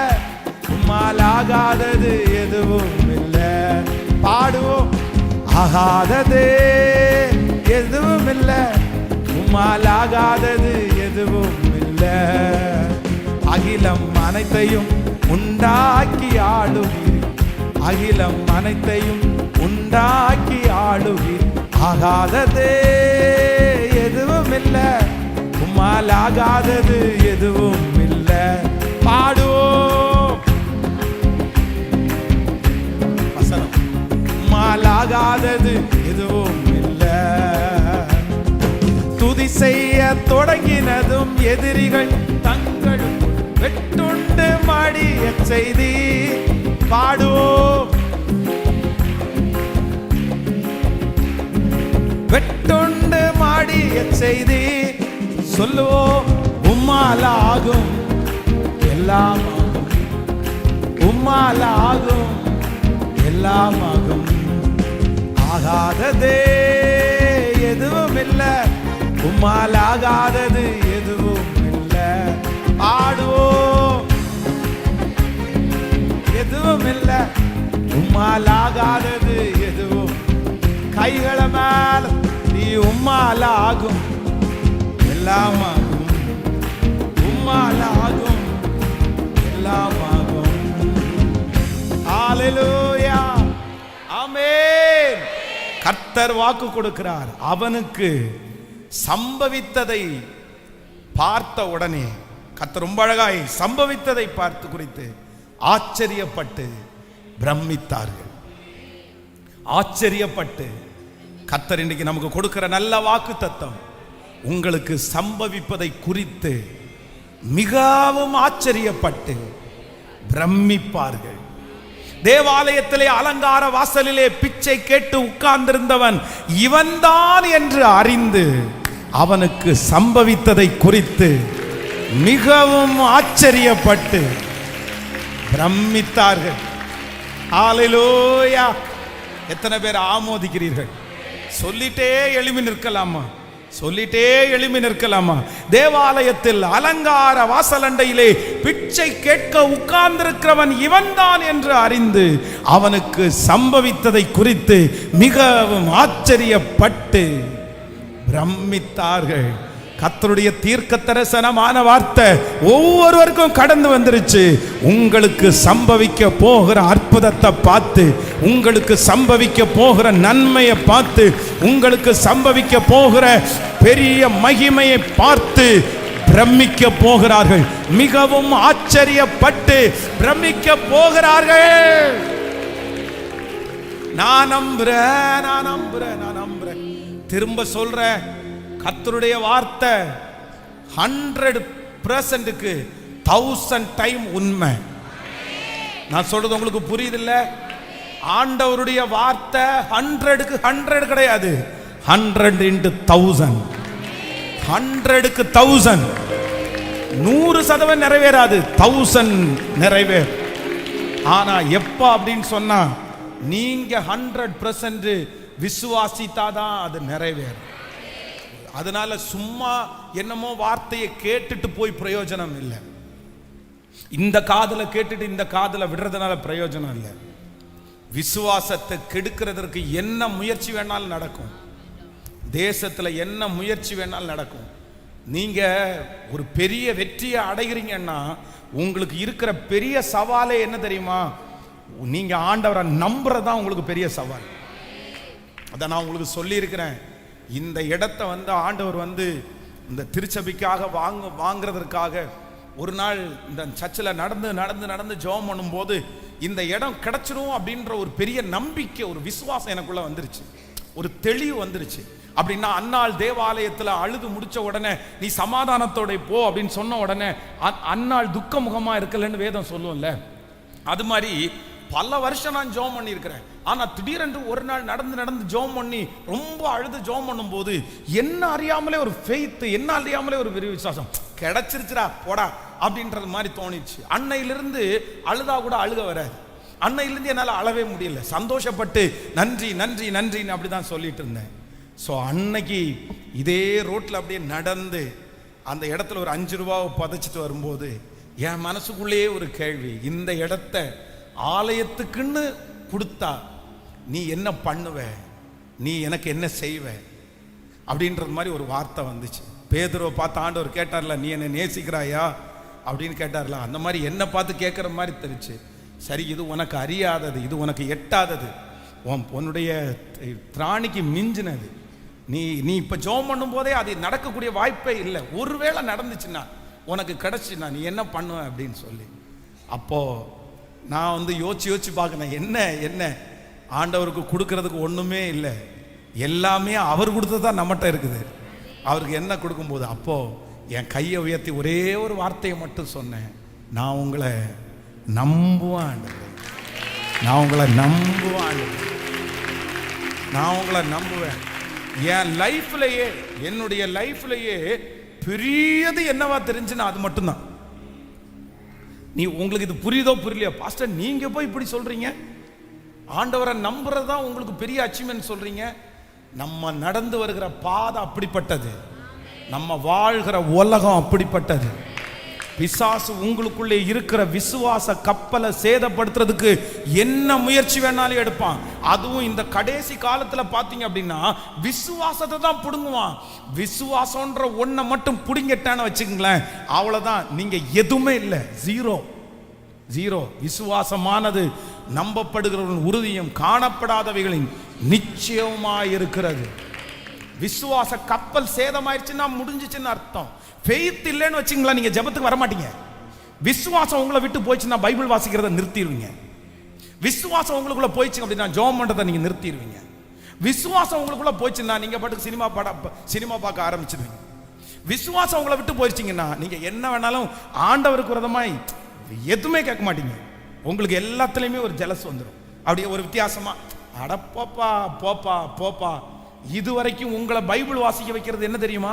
உம்மால் ஆகாதது எதுவும் இல்லை. பாடுவோம், ஆகாதது எதுவும் இல்லை, உம்மால் ஆகாதது எதுவும் இல்லை. அகிலம் அனைத்தையும் உண்டாக்கி ஆளுவீர், அகிலம் அனைத்தையும் உண்டாக்கி ஆளுவீர், ஆகாதது எதுவும் இல்லை, உம்மால் ஆகாதது எதுவும் இல்லை. பாடுவோம் வசனம், உம்மால் ஆகாதது எதுவும் இல்லை. துதி செய்ய தொடங்கினதும் எதிரிகள் தங்கள் வெட்டுண்டு மாடிய செய்தி. பாடுவோம், வெட்டுண்டு மாடிய செய்தி சொல்லுவோம். உம்மாலாகும் எல்லாமாகும், உம்மாலாகும் எல்லாமாகும், ஆகாததே எதுவும் இல்லை, உம்மால் ஆகாதது எதுவும் இல்லை. ஆடுவோம், எதுவும் இல்லை, உம்மால் ஆகாதது எதுவும். கைகள மேல நீ உம்மால் ஆகும் எல்லாமாகும், உம்மால் ஆகும் எல்லாமாகும். ஹalleluya, ஆமென். கர்த்தர் வாக்கு கொடுக்கிறார். அவனுக்கு சம்பவித்ததை பார்த்த உடனே கர்த்தர் ரொம்ப அழகாய் சம்பவித்ததை பார்த்து குறித்து ஆச்சரியப்பட்டு பிரமித்தார்கள். ஆச்சரியப்பட்டு கர்த்தர் இன்றைக்கு நமக்கு கொடுக்கிற நல்ல வாக்கு தத்தம், உங்களுக்கு சம்பவிப்பதை குறித்து மிகவும் ஆச்சரியப்பட்டு பிரமிப்பார்கள். தேவாலயத்திலே அலங்கார வாசலிலே பிச்சை கேட்டு உட்கார்ந்திருந்தவன் இவன்தான் என்று அறிந்து அவனுக்கு சம்பவித்ததை குறித்து மிகவும் ஆச்சரியப்பட்டு பிரமித்தார்கள். ஹalleluya. எத்தனை பேர் ஆமோதிக்கிறீர்கள்? சொல்லிட்டே எழுப்பி நிற்கலாமா? சொல்லிட்டே எழுப்பி நிற்கலாமா? தேவாலயத்தில் அலங்கார வாசலண்டையிலே பிச்சை கேட்க உட்கார்ந்திருக்கிறவன் இவன்தான் என்று அறிந்து அவனுக்கு சம்பவித்ததை குறித்து மிகவும் ஆச்சரியப்பட்டு பிரமித்தார்கள். கர்த்தருடைய தீர்க்க தரிசனமான வார்த்தை ஒவ்வொருவருக்கும் கடந்து வந்துருச்சு. உங்களுக்கு சம்பவிக்க போகிற அற்புதத்தை பார்த்து, உங்களுக்கு சம்பவிக்க போகிற நன்மையை பார்த்து, உங்களுக்கு சம்பவிக்க போகிற பெரிய மகிமையை பார்த்து பிரமிக்க போகிறார்கள், மிகவும் ஆச்சரியப்பட்டு பிரமிக்க போகிறார்கள். நான் நம்புறேன். திரும்ப சொல்றேன், கர்த்தருடைய வார்த்தை 100%க்கு 1000 டைம் உண்மை. நான் சொல்றது உங்களுக்கு புரியுது இல்ல? ஆண்டவருடைய வார்த்தை 100க்கு 100 கிடையாது, 100 into 1000. 100க்கு 1000 100% நிறைவேறாது, 1000 நிறைவேறும். ஆனா எப்ப அப்படின்னு சொன்னா, நீங்க 100% விசுவாசித்தாதான் அது நிறைவேறும். அதனால சும்மா என்னமோ வார்த்தையை கேட்டுட்டு போய் பிரயோஜனம் இல்லை. இந்த காதுல கேட்டுட்டு இந்த காதுல விடுறதுனால பிரயோஜனம் இல்லை. விசுவாசத்தை கெடுக்கிறதற்கு என்ன முயற்சி வேணாலும் நடக்கும், தேசத்துல என்ன முயற்சி வேணாலும் நடக்கும். நீங்க ஒரு பெரிய வெற்றியை அடைகிறீங்கன்னா உங்களுக்கு இருக்கிற பெரிய சவாலே என்ன தெரியுமா? நீங்க ஆண்டவரை நம்புறதுதான் உங்களுக்கு பெரிய சவால். அத நான் உங்களுக்கு சொல்லி இருக்கிறேன். இந்த இடத்தை ஆண்டவர் இந்த திருச்சபைக்காக வாங்குறதற்காக ஒரு நாள் இந்த சர்ச்சில் நடந்து ஜெபம் பண்ணும்போது இந்த இடம் கிடைச்சிரும் அப்படின்ற ஒரு பெரிய நம்பிக்கை, ஒரு விசுவாசம் எனக்குள்ள வந்துருச்சு, ஒரு தெளிவு வந்துருச்சு. அப்படின்னா அன்னாள் தேவாலயத்தில் அழுது முடிச்ச உடனே நீ சமாதானத்தோட போ அப்படின்னு சொன்ன உடனே அன்னாள் துக்க முகமா இருக்கலன்னு வேதம் சொல்லும்ல, அது மாதிரி பல வருஷம் நான் ஜெபம் பண்ணியிருக்கிறேன். ஆனா திடீரென்று ஒரு நாள் நடந்து ஜெபம் பண்ணி ரொம்ப அழுது ஜெபம் பண்ணும் போது என்ன அறியாமலே ஒரு ஃபெய்த், என்ன அறியாமலே ஒரு விசுவாசம் கிடைச்சிருச்சுடா போடா அப்படின்றது மாதிரி தோணிச்சு. அன்னையிலிருந்து அழுதா கூட அழுக வராது. அன்னையிலிருந்து என்னால் அழவே முடியல, சந்தோஷப்பட்டு நன்றி நன்றி நன்றின்னு அப்படிதான் சொல்லிட்டு இருந்தேன். ஸோ அன்னைக்கு இதே ரோட்டில் அப்படியே நடந்து அந்த இடத்துல ஒரு 5 ரூபாவை பதைச்சிட்டு வரும்போது என் மனசுக்குள்ளேயே ஒரு கேள்வி, இந்த இடத்த ஆலயத்துக்குன்னு கொடுத்தா நீ என்ன பண்ணுவ, நீ எனக்கு என்ன செய்வ அப்படின்றது மாதிரி ஒரு வார்த்தை வந்துச்சு. பேதுருவை பார்த்து ஆண்டவர் கேட்டார்ல, நீ என்ன நேசிக்கிறாயா அப்படின்னு கேட்டார்ல, அந்த மாதிரி என்ன பார்த்து கேட்குற மாதிரி தெரிச்சு. சரி, இது உனக்கு அறியாதது, இது உனக்கு எட்டாதது, உன்னுடைய திராணிக்கு மிஞ்சினது. நீ இப்போ ஜெபம் பண்ணும் போதே அது நடக்கக்கூடிய வாய்ப்பே இல்லை. ஒருவேளை நடந்துச்சுன்னா உனக்கு கிடைச்சுன்னா நீ என்ன பண்ணுவ அப்படின்னு சொல்லி, அப்போ நான் யோசிச்சு பார்க்கணும், என்ன ஆண்டவருக்கு கொடுக்கறதுக்கு ஒன்றுமே இல்லை, எல்லாமே அவர் கொடுத்ததான் நம்மகிட்ட இருக்குது. அவருக்கு என்ன கொடுக்கும்போது அப்போ என் கையை உயர்த்தி ஒரே ஒரு வார்த்தையை மட்டும் சொன்னேன், நான் உங்களை நம்புவேன், நான் உங்களை நம்புவேன், நான் உங்களை நம்புவேன். என் லைஃப்லயே, என்னுடைய லைஃப்லயே பெரியது என்னவா தெரிஞ்சுன்னா அது மட்டும்தான். நீ உங்களுக்கு இது புரியுதோ புரியலையோ, பாஸ்டர் நீங்க போய் இப்படி சொல்றீங்க, ஆண்டவரை நம்புறதா உங்களுக்கு பெரிய அச்சீவ்மெண்ட் சொல்றீங்க. நம்ம நடந்து வருகிற பாதை அப்படிப்பட்டது, நம்ம வாழ்கிற உலகம் அப்படிப்பட்டது. பிசாசு உங்களுக்குள்ளே இருக்கிற விசுவாச கப்பலை சேதப்படுத்துறதுக்கு என்ன முயற்சி வேணாலும் எடுப்பான். அதுவும் இந்த கடைசி காலத்துல பாத்தீங்க அப்படின்னா விசுவாசத்தை தான் புடுங்குவான். விசுவாசம்ன்ற ஒன்றை மட்டும் புடுங்கிட்டான்னு வச்சுக்கங்களேன், அவ்வளவுதான், நீங்க எதுவுமே இல்லை, ஜீரோ. விசுவாசமானது நம்பப்படுகிறவர்கள் உறுதியும் காணப்படாதவைகளின் நிச்சயமாயிருக்கிறது. விசுவாச கப்பல் சேதமாயிருச்சுன்னா முடிஞ்சிச்சுன்னு அர்த்தம். ஃபெய்த் இல்லைன்னு வச்சுங்களா, நீங்க ஜெபத்துக்கு வர மாட்டீங்க. விசுவாசம் உங்களை விட்டு போயிடுச்சுன்னா பைபிள் வாசிக்கிறத நிறுத்திடுவீங்க. விசுவாசம் உங்களுக்குள்ள போயிடுச்சு அப்படின்னா ஜெபம் பண்றதை நீங்க நிறுத்திடுவீங்க. விசுவாசம் உங்களுக்குள்ள போயிடுச்சுன்னா நீங்க பாட்டுக்கு சினிமா பார்க்க ஆரம்பிச்சிடுவீங்க. விசுவாசம் உங்களை விட்டு போயிடுச்சிங்கன்னா நீங்க என்ன வேணாலும் ஆண்டவருக்கு விரதமாய் எதுவுமே கேட்க மாட்டீங்க. உங்களுக்கு எல்லாத்துலயுமே ஒரு ஜெலஸ் வந்துடும். அப்படியே ஒரு வித்தியாசமா அட போப்பா. இது வரைக்கும் உங்களை பைபிள் வாசிக்க வைக்கிறது என்ன தெரியுமா?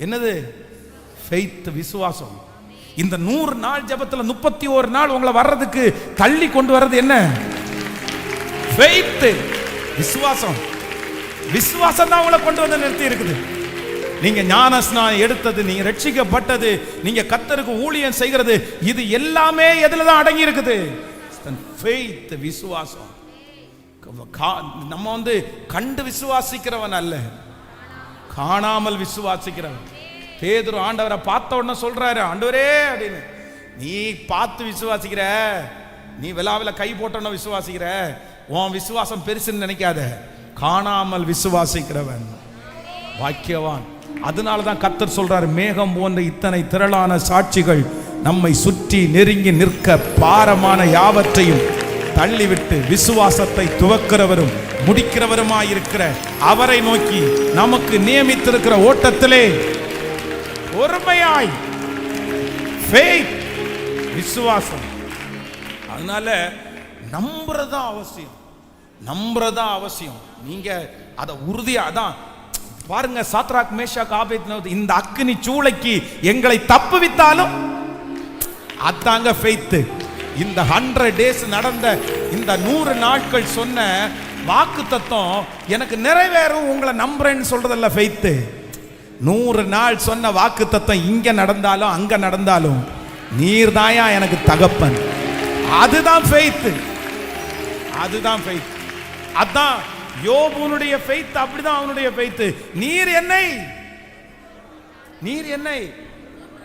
என்னது? ஃபெய்த், விசுவாசம். இந்த 100 நாள் ஜெபத்துல 31 நாள் உங்களை வர்றதுக்கு தள்ளி கொண்டு வர்றது என்ன? ஃபெய்த், விசுவாசம். விசுவாசம் தான் உங்களை கொண்டு வந்து நிறுத்தி இருக்குது. நீங்க ஞானஸ்நானம் எடுத்தது, நீங்க ரட்சிக்கப்பட்டது, நீங்க கர்த்தருக்கு ஊழியம் செய்கிறது, இது எல்லாமே எதுல தான் அடங்கி இருக்குது? ஃபெய்த், விசுவாசம். நம்ம கண்டு விசுவாசிக்கிறவன் அல்ல, காணாமல் விசுவாசிக்கிறவன். பேதுரு ஆண்டவரை பார்த்த உடனே சொல்றாரு, ஆண்டவரே அப்படின்னு, நீ பார்த்து விசுவாசிக்கிற, நீ விழாவில் கை போட்டோன்னு விசுவாசிக்கிற, உன் விசுவாசம் பெருசுன்னு நினைக்காத, காணாமல் விசுவாசிக்கிறவன் பாக்கியவான். அதனாலதான் கர்த்தர் சொல்றாரு, மேகம் போன்ற இத்தனை திரளான சாட்சிகள் நம்மை சுற்றி நெருங்கி நிற்க பாரமான யாவற்றையும் தள்ளிவிட்டு விசுவாசத்தை துவக்கிறவரும் முடிக்கிறவருமாயிருக்கிற அவரை நோக்கி நமக்கு நியமித்திருக்கிற ஓட்டத்திலே ஒருமையாய் faith, விசுவாசம். அதனால நம்புறதா அவசியம், நம்புறதா அவசியம். நீங்க அதை உறுதியா அதான் பாருங்க. சாத்ராக் மேஷாக் ஆபேத்நேகோ இந்த அக்கினி சூளைக்கு எங்களை தப்புவித்தாலும் அதாங்க faith. இந்த 100 days நடந்த இந்த 100 நாட்கள் சொன்ன வாக்கு தத்துவம் எனக்கு நிறைவேறும் உங்களை நம்புறேன்னு சொல்றதல்ல faith. 100 நாள் சொன்ன வாக்கு தத்துவம் இங்க நடந்தாலும் அங்க நடந்தாலும் நீர் தாயா எனக்கு தகப்பன், அதுதான் faith. அதுதான் faith. அதான் யோபுனுடைய faith, அப்படிதான் அவனுடைய faith. நீர் என்னை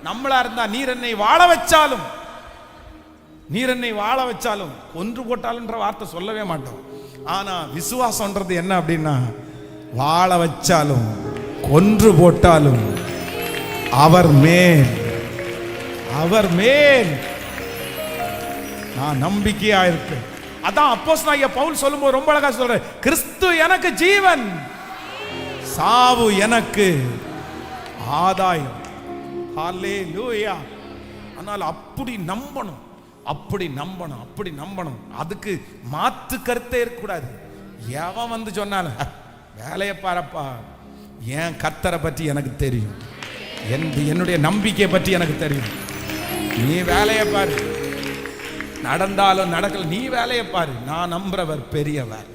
நம்மளா இருந்தா நீர் என்னை வாழ வச்சாலும், நீர் என்னை வாழ வச்சாலும், கொன்று போட்டாலும்ன்ற வார்த்தை சொல்லவே மாட்டோம். ஆனா விசுவாசம்ன்றது என்ன அப்படின்னா, வாழ வச்சாலும் கொன்று போட்டாலும் அவர் மேல் நான் நம்பிக்கையா இருப்பேன். அதான் அப்போஸ்தலனாகிய பவுல் சொல்லும்போது ரொம்ப அழகா சொல்ற, கிறிஸ்து எனக்கு ஜீவன், சாவு எனக்கு ஆதாயம். ஹல்லேலூயா. ஆனால் அப்படி நம்பணும், அப்படி நம்பணும், அப்படி நம்பணும். அதுக்கு மாற்று கருத்தே இருக்கக்கூடாது. எவன் வந்து சொன்னாலும் வேலையை பாருப்பா, என் கர்த்தரை பற்றி எனக்கு தெரியும், என்னுடைய நம்பிக்கை பற்றி எனக்கு தெரியும், நீ வேலையை பாரு, நடந்தாலும் நடக்கல நீ வேலையை பாரு, நான் நம்புறவர் பெரியவர்.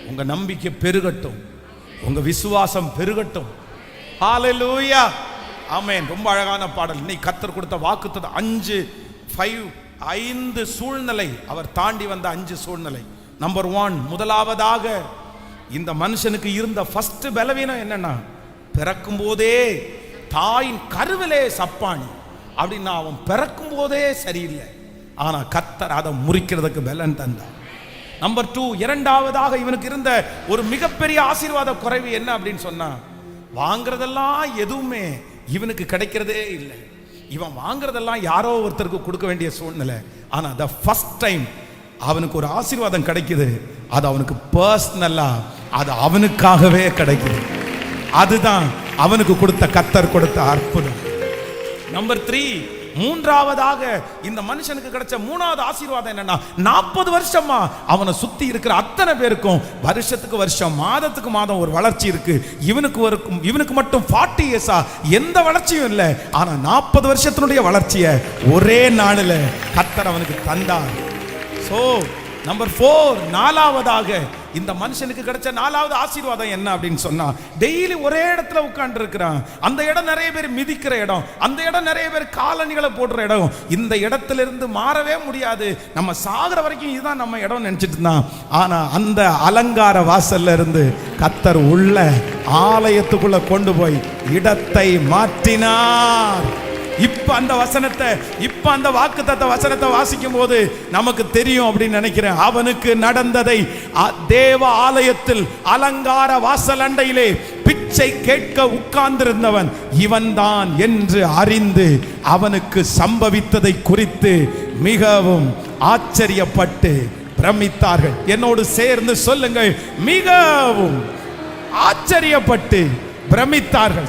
உங்க நம்பிக்கை பெருகட்டும், உங்க விசுவாசம் பெருகட்டும். ஹல்லேலூயா, ஆமென். ரொம்ப அழகான பாடல். இன்னைக்கு கர்த்தர் கொடுத்த வாக்குத்தத்தம் 5 சூழ்நிலை, அவர் தாண்டி வந்த 5 சூழ்நிலை. நம்பர் 1, முதலாவதாக இந்த மனுஷனுக்கு இருந்த ஃபர்ஸ்ட் பலவீனம் என்னன்னா, பிறக்கும் போதே தாயின் கருவிலே சப்பானி. அப்படின்னா அவன் பிறக்கும் போதே சரியில்லை, ஆனா கர்த்தர் அதை முறிக்கிறதுக்கு பலன் தந்தார். நம்பர் 2, இரண்டாவதாக இவனுக்கு இருந்த ஒரு மிகப்பெரிய ஆசீர்வாத குறைவு என்ன அப்படின்னு சொன்னா, வாங்குறதெல்லாம் எதுவுமே இவனுக்கு கிடைக்கிறதே இல்லை. இவன் வாங்குறதெல்லாம் யாரோ ஒருத்தருக்கு கொடுக்க வேண்டிய சூழ்நிலை. ஆனா the first time அவனுக்கு ஒரு ஆசீர்வாதம் கிடைக்குது, அது அவனுக்கு பர்சனலா, அது அவனுக்காகவே கிடைக்குது. அதுதான் அவனுக்கு கொடுத்த கர்த்தர் கொடுத்த அற்புதம். நம்பர் 3, மூன்றாவதாக இந்த மனுஷனுக்கு கிடைச்ச 3வது ஆசீர்வாதம் என்னன்னா, 40 வருஷமா அவனை சுத்தி இருக்கிற அத்தனை பேருக்கும் வருஷத்துக்கு வருஷம், மாதத்துக்கு மாதம் ஒரு வளர்ச்சி இருக்கு. இவனுக்கு மட்டும் 40 இயர்ஸா எந்த வளர்ச்சியும் இல்லை. ஆனா 40 வருஷத்தினுடைய வளர்ச்சியை ஒரே நாளில் கர்த்தர் அவனுக்கு தந்தார். சோ நம்பர் 4, நாலாவதாக இந்த மனுஷனுக்கு கிடைச்ச 4வது ஆசீர்வாதம் என்ன அப்படின்னு சொன்னா, டெய்லி ஒரே இடத்துல உட்கார்ந்து இருக்கிறான். அந்த இடம் நிறைய பேர் மிதிக்கிற இடம், அந்த இடம் நிறைய பேர் காலணிகளை போடுற இடம். இந்த இடத்துல இருந்து மாறவே முடியாது, நம்ம சாகிற வரைக்கும் இதுதான் நம்ம இடம் நினைச்சிட்டு இருந்தான். ஆனா அந்த அலங்கார வாசல்ல இருந்து கர்த்தர் உள்ள ஆலயத்துக்குள்ள கொண்டு போய் இடத்தை மாற்றினார். இப்ப அந்த வசனத்தை, இப்ப அந்த வாக்குத்தத்த வசனத்தை வாசிக்கும் போது நமக்கு தெரியும் அப்படின்னு நினைக்கிறேன். அவனுக்கு நடந்ததை தேவ ஆலயத்தில் அலங்கார வாசல் அண்டையிலே பிச்சை கேட்க உட்கார்ந்திருந்தவன் இவன்தான் என்று அறிந்து அவனுக்கு சம்பவித்ததை குறித்து மிகவும் ஆச்சரியப்பட்டு பிரமித்தார்கள். என்னோடு சேர்ந்து சொல்லுங்கள், மிகவும் ஆச்சரியப்பட்டு பிரமித்தார்கள்.